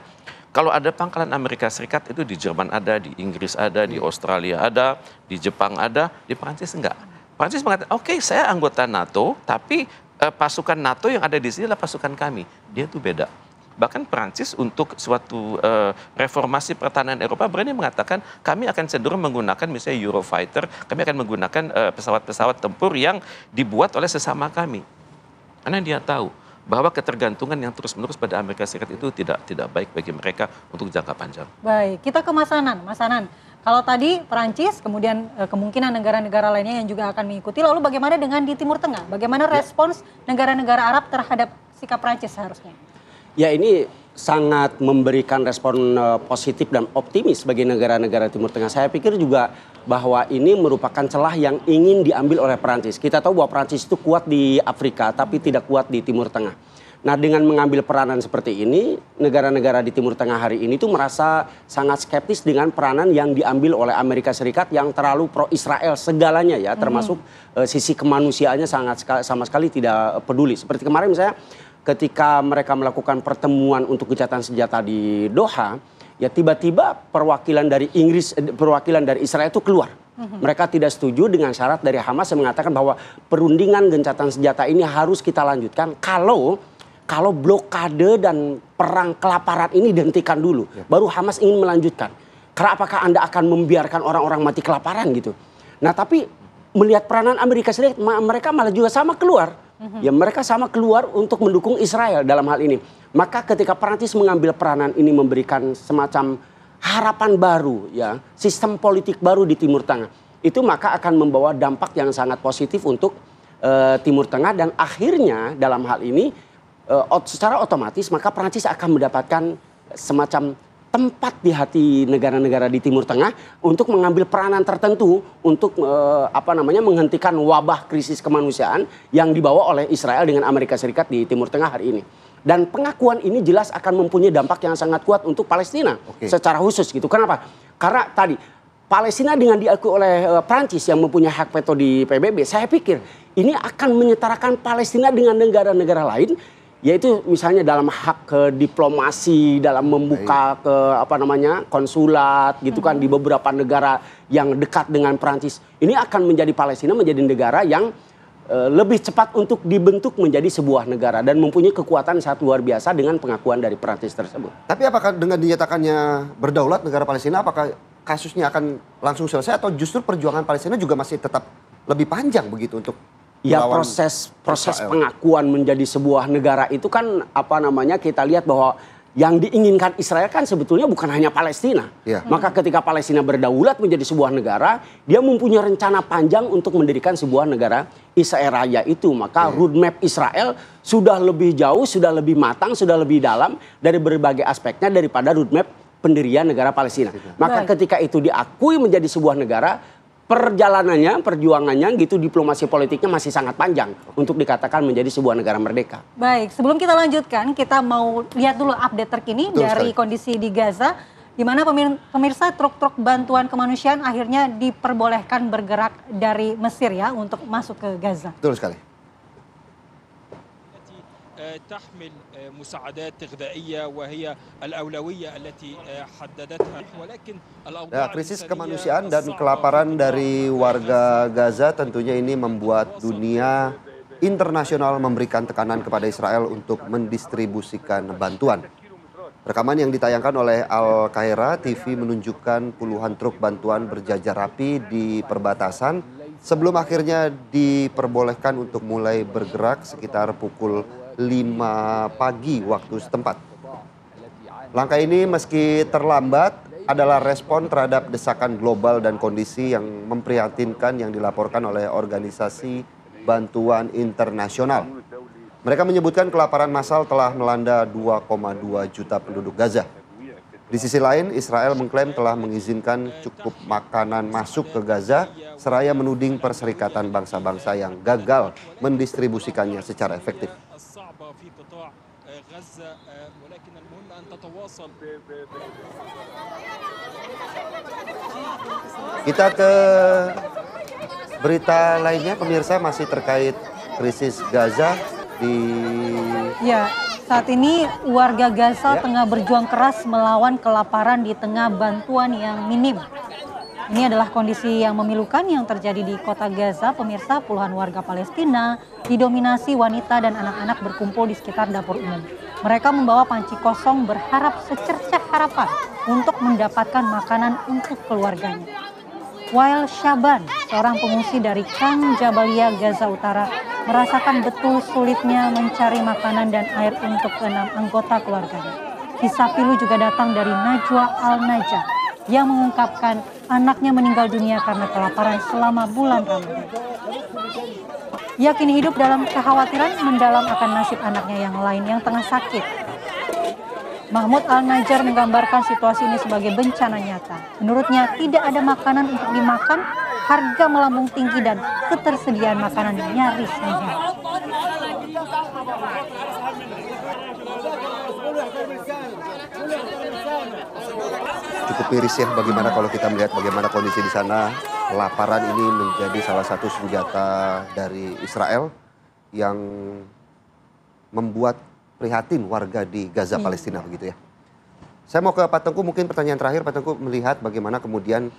kalau ada pangkalan Amerika Serikat itu di Jerman ada, di Inggris ada, di Australia ada, di Jepang ada, di Prancis enggak. Prancis mengatakan, oke, saya anggota NATO, tapi pasukan NATO yang ada di sini adalah pasukan kami. Dia itu beda. Bahkan Prancis untuk suatu reformasi pertahanan Eropa berani mengatakan kami akan cenderung menggunakan misalnya Eurofighter, kami akan menggunakan pesawat-pesawat tempur yang dibuat oleh sesama kami. Karena dia tahu bahwa ketergantungan yang terus-menerus pada Amerika Serikat itu tidak baik bagi mereka untuk jangka panjang. Baik, kita ke Mas Anan. Mas Anan, kalau tadi Perancis, kemudian kemungkinan negara-negara lainnya yang juga akan mengikuti, lalu bagaimana dengan di Timur Tengah? Bagaimana respons negara-negara Arab terhadap sikap Perancis seharusnya? Ya, ini sangat memberikan respon positif dan optimis bagi negara-negara Timur Tengah. Saya pikir juga bahwa ini merupakan celah yang ingin diambil oleh Perancis. Kita tahu bahwa Perancis itu kuat di Afrika tapi tidak kuat di Timur Tengah. Nah, dengan mengambil peranan seperti ini, negara-negara di Timur Tengah hari ini tuh merasa sangat skeptis dengan peranan yang diambil oleh Amerika Serikat yang terlalu pro-Israel segalanya ya, termasuk sisi kemanusiaannya sama sekali tidak peduli. Seperti kemarin misalnya ketika mereka melakukan pertemuan untuk gencatan senjata di Doha, ya tiba-tiba perwakilan dari Israel itu keluar. Mereka tidak setuju dengan syarat dari Hamas yang mengatakan bahwa perundingan gencatan senjata ini harus kita lanjutkan kalau blokade dan perang kelaparan ini dihentikan dulu. Baru Hamas ingin melanjutkan. Karena apakah Anda akan membiarkan orang-orang mati kelaparan gitu. Nah, tapi melihat peranan Amerika Serikat, mereka malah juga sama keluar. Ya, mereka sama keluar untuk mendukung Israel dalam hal ini. Maka ketika Perancis mengambil peranan ini memberikan semacam harapan baru ya, sistem politik baru di Timur Tengah. Itu maka akan membawa dampak yang sangat positif untuk Timur Tengah dan akhirnya dalam hal ini secara otomatis maka Perancis akan mendapatkan semacam tempat di hati negara-negara di Timur Tengah untuk mengambil peranan tertentu untuk menghentikan wabah krisis kemanusiaan yang dibawa oleh Israel dengan Amerika Serikat di Timur Tengah hari ini. Dan pengakuan ini jelas akan mempunyai dampak yang sangat kuat untuk Palestina secara khusus gitu. Kenapa? Karena tadi Palestina dengan diakui oleh Prancis yang mempunyai hak veto di PBB, saya pikir ini akan menyetarakan Palestina dengan negara-negara lain. Yaitu misalnya dalam hak diplomasi, dalam membuka konsulat gitu kan di beberapa negara yang dekat dengan Prancis. Ini akan menjadi Palestina menjadi negara yang lebih cepat untuk dibentuk menjadi sebuah negara dan mempunyai kekuatan sangat luar biasa dengan pengakuan dari Prancis tersebut. Tapi apakah dengan dinyatakannya berdaulat negara Palestina, apakah kasusnya akan langsung selesai atau justru perjuangan Palestina juga masih tetap lebih panjang begitu untuk ya proses pengakuan menjadi sebuah negara itu kan kita lihat bahwa Yang diinginkan Israel kan sebetulnya bukan hanya Palestina. Ya. Maka ketika Palestina berdaulat menjadi sebuah negara, dia mempunyai rencana panjang untuk mendirikan sebuah negara Israel Raya itu. Maka roadmap Israel sudah lebih jauh, sudah lebih matang, sudah lebih dalam dari berbagai aspeknya daripada roadmap pendirian negara Palestina. Maka ketika itu diakui menjadi sebuah negara, perjalanannya, perjuangannya gitu, diplomasi politiknya masih sangat panjang untuk dikatakan menjadi sebuah negara merdeka. Baik, sebelum kita lanjutkan, kita mau lihat dulu update terkini dari kondisi di Gaza, di mana pemirsa truk-truk bantuan kemanusiaan akhirnya diperbolehkan bergerak dari Mesir ya untuk masuk ke Gaza. Betul sekali. تحمل مساعدات غذائية وهي الأولوية التي حددتها ولكن الأوضاع krisis kemanusiaan dan kelaparan dari warga Gaza tentunya ini membuat dunia internasional memberikan tekanan kepada Israel untuk mendistribusikan bantuan. Rekaman yang ditayangkan oleh Al Qaeda TV menunjukkan puluhan truk bantuan berjajar rapi di perbatasan sebelum akhirnya diperbolehkan untuk mulai bergerak sekitar pukul 5 pagi waktu setempat. Langkah ini meski terlambat adalah respon terhadap desakan global dan kondisi yang memprihatinkan yang dilaporkan oleh organisasi bantuan internasional. Mereka menyebutkan kelaparan massal telah melanda 2,2 juta penduduk Gaza. Di sisi lain, Israel mengklaim telah mengizinkan cukup makanan masuk ke Gaza, seraya menuding Perserikatan Bangsa-Bangsa yang gagal mendistribusikannya secara efektif. Kita ke berita lainnya, pemirsa, masih terkait krisis Gaza Ya, saat ini warga Gaza tengah berjuang keras melawan kelaparan di tengah bantuan yang minim. Ini adalah kondisi yang memilukan yang terjadi di kota Gaza. Pemirsa, puluhan warga Palestina didominasi wanita dan anak-anak berkumpul di sekitar dapur umum. Mereka membawa panci kosong berharap secercah harapan untuk mendapatkan makanan untuk keluarganya. Wael Syaban, seorang pengungsi dari Khan Jabalia, Gaza Utara, merasakan betul sulitnya mencari makanan dan air untuk 6 anggota keluarganya. Kisah pilu juga datang dari Najwa Al-Najah yang mengungkapkan anaknya meninggal dunia karena kelaparan selama bulan Ramadan. Ia kini hidup dalam kekhawatiran mendalam akan nasib anaknya yang lain yang tengah sakit. Mahmud Al-Najjar menggambarkan situasi ini sebagai bencana nyata. Menurutnya tidak ada makanan untuk dimakan, harga melambung tinggi dan ketersediaan makanan nyaris nihil. Cukup miris ya bagaimana kalau kita melihat bagaimana kondisi di sana. Kelaparan ini menjadi salah satu senjata dari Israel yang membuat prihatin warga di Gaza Palestina begitu ya. Saya mau ke Pak Tengku, mungkin pertanyaan terakhir Pak Tengku, melihat bagaimana kemudian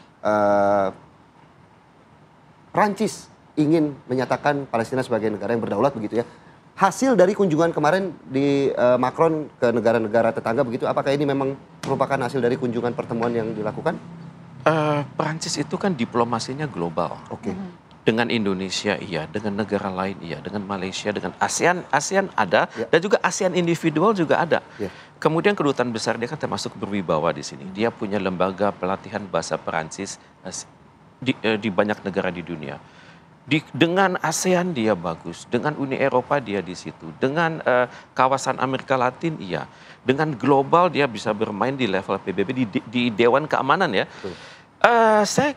Prancis ingin menyatakan Palestina sebagai negara yang berdaulat begitu ya. Hasil dari kunjungan kemarin di Macron ke negara-negara tetangga begitu, apakah ini memang merupakan hasil dari kunjungan pertemuan yang dilakukan? Prancis itu kan diplomasinya global. Oke. Dengan Indonesia iya, dengan negara lain iya, dengan Malaysia, dengan ASEAN ada, dan juga ASEAN individual juga ada. Kemudian kedutaan besar dia kan termasuk berwibawa di sini. Dia punya lembaga pelatihan bahasa Perancis di banyak negara di dunia. Dengan ASEAN dia bagus, dengan Uni Eropa dia di situ, dengan kawasan Amerika Latin iya, dengan global dia bisa bermain di level PBB di Dewan Keamanan ya.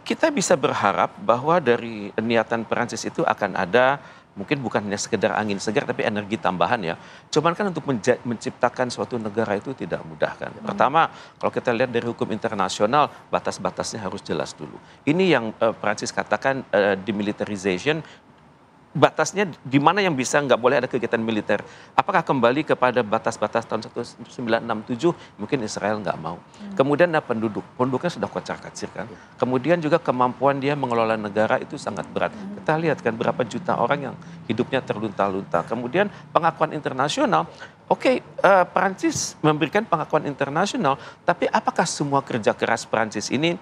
Kita bisa berharap bahwa dari niatan Perancis itu akan ada, mungkin bukan hanya sekedar angin segar tapi energi tambahan ya. Cuman kan untuk menciptakan suatu negara itu tidak mudah kan. Pertama, kalau kita lihat dari hukum internasional, batas-batasnya harus jelas dulu. Ini yang Perancis katakan demilitarization. Batasnya di mana yang bisa nggak boleh ada kegiatan militer. Apakah kembali kepada batas-batas tahun 1967? Mungkin Israel nggak mau. Kemudian penduduknya sudah kocar-kacir kan. Kemudian juga kemampuan dia mengelola negara itu sangat berat. Kita lihat kan berapa juta orang yang hidupnya terlunta-lunta. Kemudian pengakuan internasional, Perancis memberikan pengakuan internasional, tapi apakah semua kerja keras Perancis ini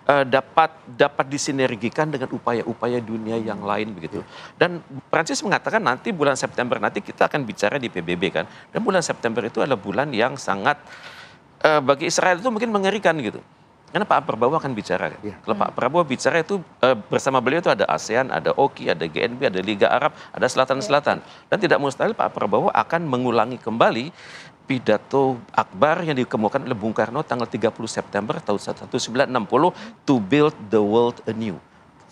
dapat disinergikan dengan upaya-upaya dunia yang lain begitu. Dan Prancis mengatakan nanti bulan September nanti kita akan bicara di PBB kan. Dan bulan September itu adalah bulan yang sangat bagi Israel itu mungkin mengerikan gitu. Karena Pak Prabowo akan bicara kan. Kalau Pak Prabowo bicara itu bersama beliau itu ada ASEAN, ada OKI, ada GNB, ada Liga Arab, ada Selatan-Selatan. Dan tidak mustahil Pak Prabowo akan mengulangi kembali pidato akbar yang dikemukakan oleh Bung Karno tanggal 30 September tahun 1960 to build the world anew.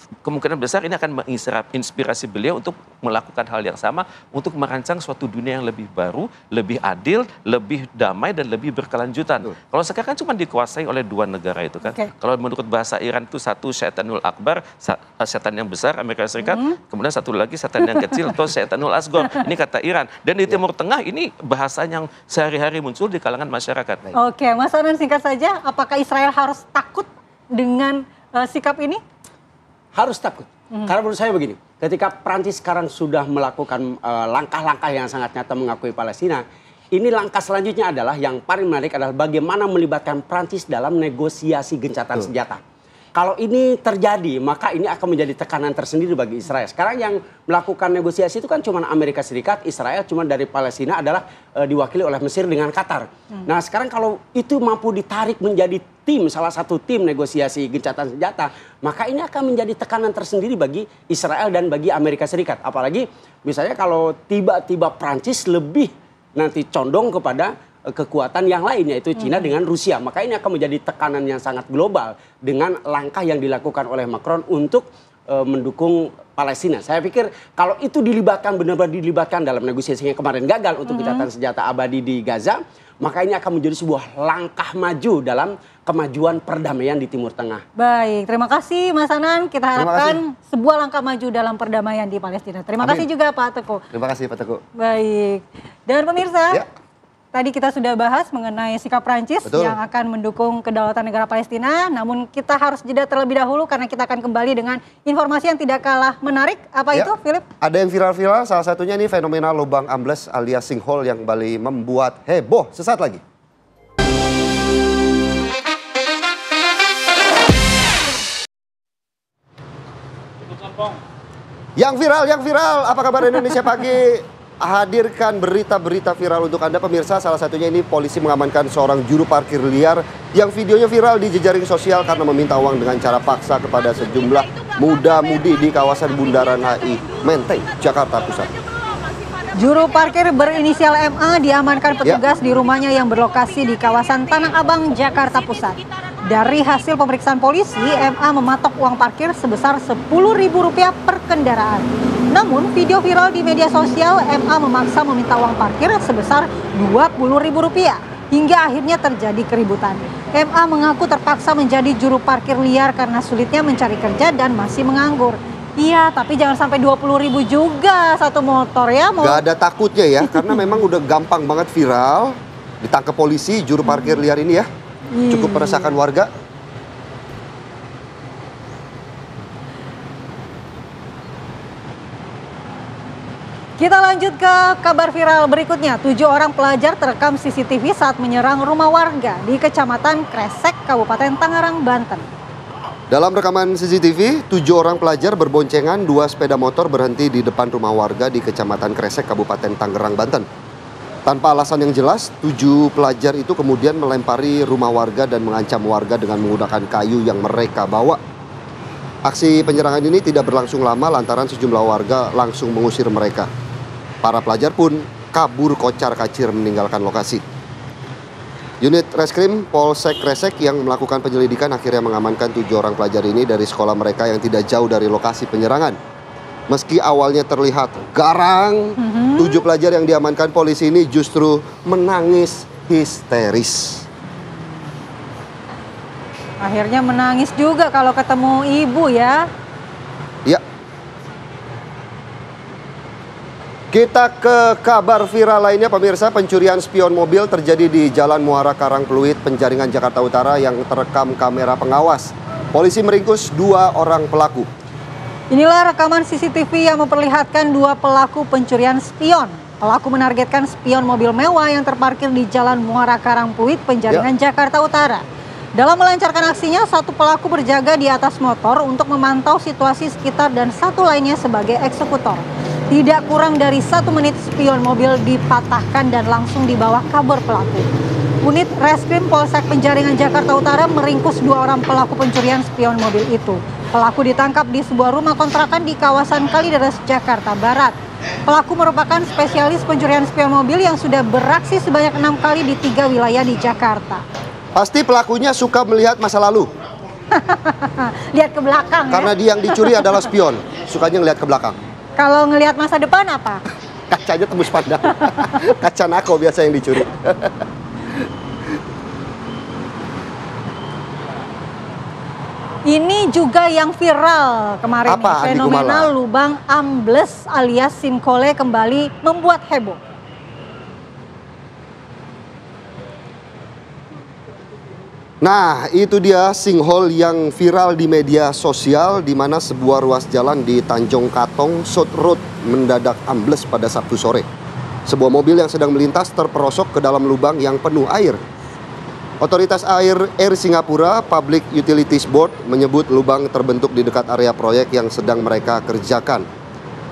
Kemungkinan besar ini akan menginspirasi beliau untuk melakukan hal yang sama untuk merancang suatu dunia yang lebih baru, lebih adil, lebih damai dan lebih berkelanjutan. Kalau sekarang kan cuma dikuasai oleh dua negara itu kan. Kalau menurut bahasa Iran itu satu Syaitanul Akbar, setan yang besar Amerika Serikat, kemudian satu lagi setan yang kecil atau Syaitanul Asghar. Ini kata Iran. Dan di Timur Tengah ini bahasa yang sehari-hari muncul di kalangan masyarakat. Oke, Mas Anan singkat saja, apakah Israel harus takut dengan sikap ini? Harus takut. Karena menurut saya begini, ketika Prancis sekarang sudah melakukan langkah-langkah yang sangat nyata mengakui Palestina, ini langkah selanjutnya adalah yang paling menarik adalah bagaimana melibatkan Prancis dalam negosiasi gencatan senjata. Kalau ini terjadi, maka ini akan menjadi tekanan tersendiri bagi Israel. Sekarang yang melakukan negosiasi itu kan cuma Amerika Serikat, Israel cuma dari Palestina adalah diwakili oleh Mesir dengan Qatar. Nah sekarang kalau itu mampu ditarik menjadi tim, salah satu tim negosiasi gencatan senjata, maka ini akan menjadi tekanan tersendiri bagi Israel dan bagi Amerika Serikat. Apalagi misalnya kalau tiba-tiba Prancis lebih nanti condong kepada kekuatan yang lain yaitu Cina dengan Rusia. Maka ini akan menjadi tekanan yang sangat global dengan langkah yang dilakukan oleh Macron untuk mendukung Palestina. Saya pikir kalau itu dilibatkan, benar-benar dilibatkan dalam negosiasi yang kemarin gagal untuk gencatan senjata abadi di Gaza, maka ini akan menjadi sebuah langkah maju dalam kemajuan perdamaian di Timur Tengah. Baik, terima kasih Mas Anan. Kita harapkan sebuah langkah maju dalam perdamaian di Palestina. Terima kasih juga Pak Teguh. Terima kasih Pak Teguh. Baik, dan pemirsa, tadi kita sudah bahas mengenai sikap Prancis yang akan mendukung kedaulatan negara Palestina. Namun kita harus jeda terlebih dahulu karena kita akan kembali dengan informasi yang tidak kalah menarik. Apa itu, Philip? Ada yang viral-viral, salah satunya ini fenomena lubang ambles alias sinkhole yang kembali membuat heboh. Sesaat lagi. Yang viral, apa kabar Indonesia Pagi? Hadirkan berita-berita viral untuk Anda pemirsa. Salah satunya ini polisi mengamankan seorang juru parkir liar yang videonya viral di jejaring sosial karena meminta uang dengan cara paksa kepada sejumlah muda-mudi di kawasan Bundaran HI Menteng, Jakarta Pusat. Juru parkir berinisial MA diamankan petugas di rumahnya yang berlokasi di kawasan Tanah Abang, Jakarta Pusat. Dari hasil pemeriksaan polisi, MA mematok uang parkir sebesar Rp10.000 per kendaraan. Namun, video viral di media sosial, MA memaksa meminta uang parkir sebesar Rp20.000 hingga akhirnya terjadi keributan. MA mengaku terpaksa menjadi juru parkir liar karena sulitnya mencari kerja dan masih menganggur. Iya, tapi jangan sampai 20.000 juga satu motor ya. Gak ada takutnya ya, karena memang udah gampang banget viral. Ditangkap polisi juru parkir liar ini ya. Cukup meresahkan warga. Kita lanjut ke kabar viral berikutnya. 7 orang pelajar terekam CCTV saat menyerang rumah warga di Kecamatan Kresek, Kabupaten Tangerang, Banten. Dalam rekaman CCTV, 7 orang pelajar berboncengan 2 sepeda motor berhenti di depan rumah warga di Kecamatan Kresek, Kabupaten Tangerang, Banten. Tanpa alasan yang jelas, 7 pelajar itu kemudian melempari rumah warga dan mengancam warga dengan menggunakan kayu yang mereka bawa. Aksi penyerangan ini tidak berlangsung lama lantaran sejumlah warga langsung mengusir mereka. Para pelajar pun kabur kocar-kacir meninggalkan lokasi. Unit Reskrim Polsek Kresek yang melakukan penyelidikan akhirnya mengamankan 7 orang pelajar ini dari sekolah mereka yang tidak jauh dari lokasi penyerangan. Meski awalnya terlihat garang, 7 pelajar yang diamankan polisi ini justru menangis histeris. Akhirnya menangis juga kalau ketemu ibu ya. Ya. Kita ke kabar viral lainnya pemirsa. Pencurian spion mobil terjadi di Jalan Muara Karangpluit, Penjaringan, Jakarta Utara yang terekam kamera pengawas. Polisi meringkus 2 orang pelaku. Inilah rekaman CCTV yang memperlihatkan 2 pelaku pencurian spion. Pelaku menargetkan spion mobil mewah yang terparkir di Jalan Muara Karangpluit, Penjaringan, Jakarta Utara. Dalam melancarkan aksinya, satu pelaku berjaga di atas motor untuk memantau situasi sekitar dan satu lainnya sebagai eksekutor. Tidak kurang dari 1 menit spion mobil dipatahkan dan langsung dibawa kabur pelaku. Unit Reskrim Polsek Penjaringan Jakarta Utara meringkus 2 orang pelaku pencurian spion mobil itu. Pelaku ditangkap di sebuah rumah kontrakan di kawasan Kalideres, Jakarta Barat. Pelaku merupakan spesialis pencurian spion mobil yang sudah beraksi sebanyak 6 kali di 3 wilayah di Jakarta. Pasti pelakunya suka melihat masa lalu. Lihat ke belakang. Karena ya? dia yang dicuri adalah spion, sukanya ngelihat ke belakang. Kalau ngelihat masa depan apa? Kacanya tembus pandang. Kaca nako biasa yang dicuri. Ini juga yang viral kemarin. Apa, fenomena lubang ambles alias sinkhole kembali membuat heboh. Nah, itu dia sinkhole yang viral di media sosial, di mana sebuah ruas jalan di Tanjung Katong, South Road, mendadak ambles pada Sabtu sore. Sebuah mobil yang sedang melintas terperosok ke dalam lubang yang penuh air. Otoritas Air Singapura Public Utilities Board menyebut lubang terbentuk di dekat area proyek yang sedang mereka kerjakan.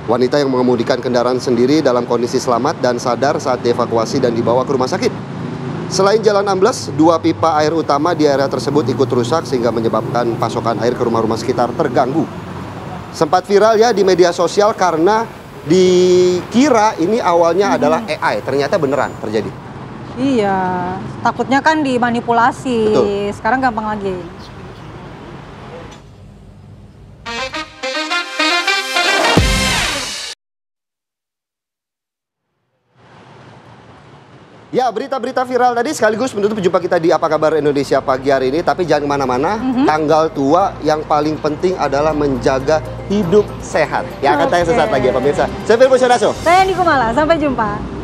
Wanita yang mengemudikan kendaraan sendiri dalam kondisi selamat dan sadar saat dievakuasi dan dibawa ke rumah sakit. Selain jalan ambles, 2 pipa air utama di area tersebut ikut rusak sehingga menyebabkan pasokan air ke rumah-rumah sekitar terganggu. Sempat viral ya di media sosial karena dikira ini awalnya adalah AI, ternyata beneran terjadi. Iya, takutnya kan dimanipulasi. Betul. Sekarang gampang lagi. Ya, berita-berita viral tadi sekaligus menutup jumpa kita di Apa Kabar Indonesia pagi hari ini. Tapi jangan kemana-mana, tanggal tua yang paling penting adalah menjaga hidup sehat. Ya, akan tayang sesaat lagi ya pemirsa. Saya Firman Syadaso. Saya Andi Kumala, sampai jumpa.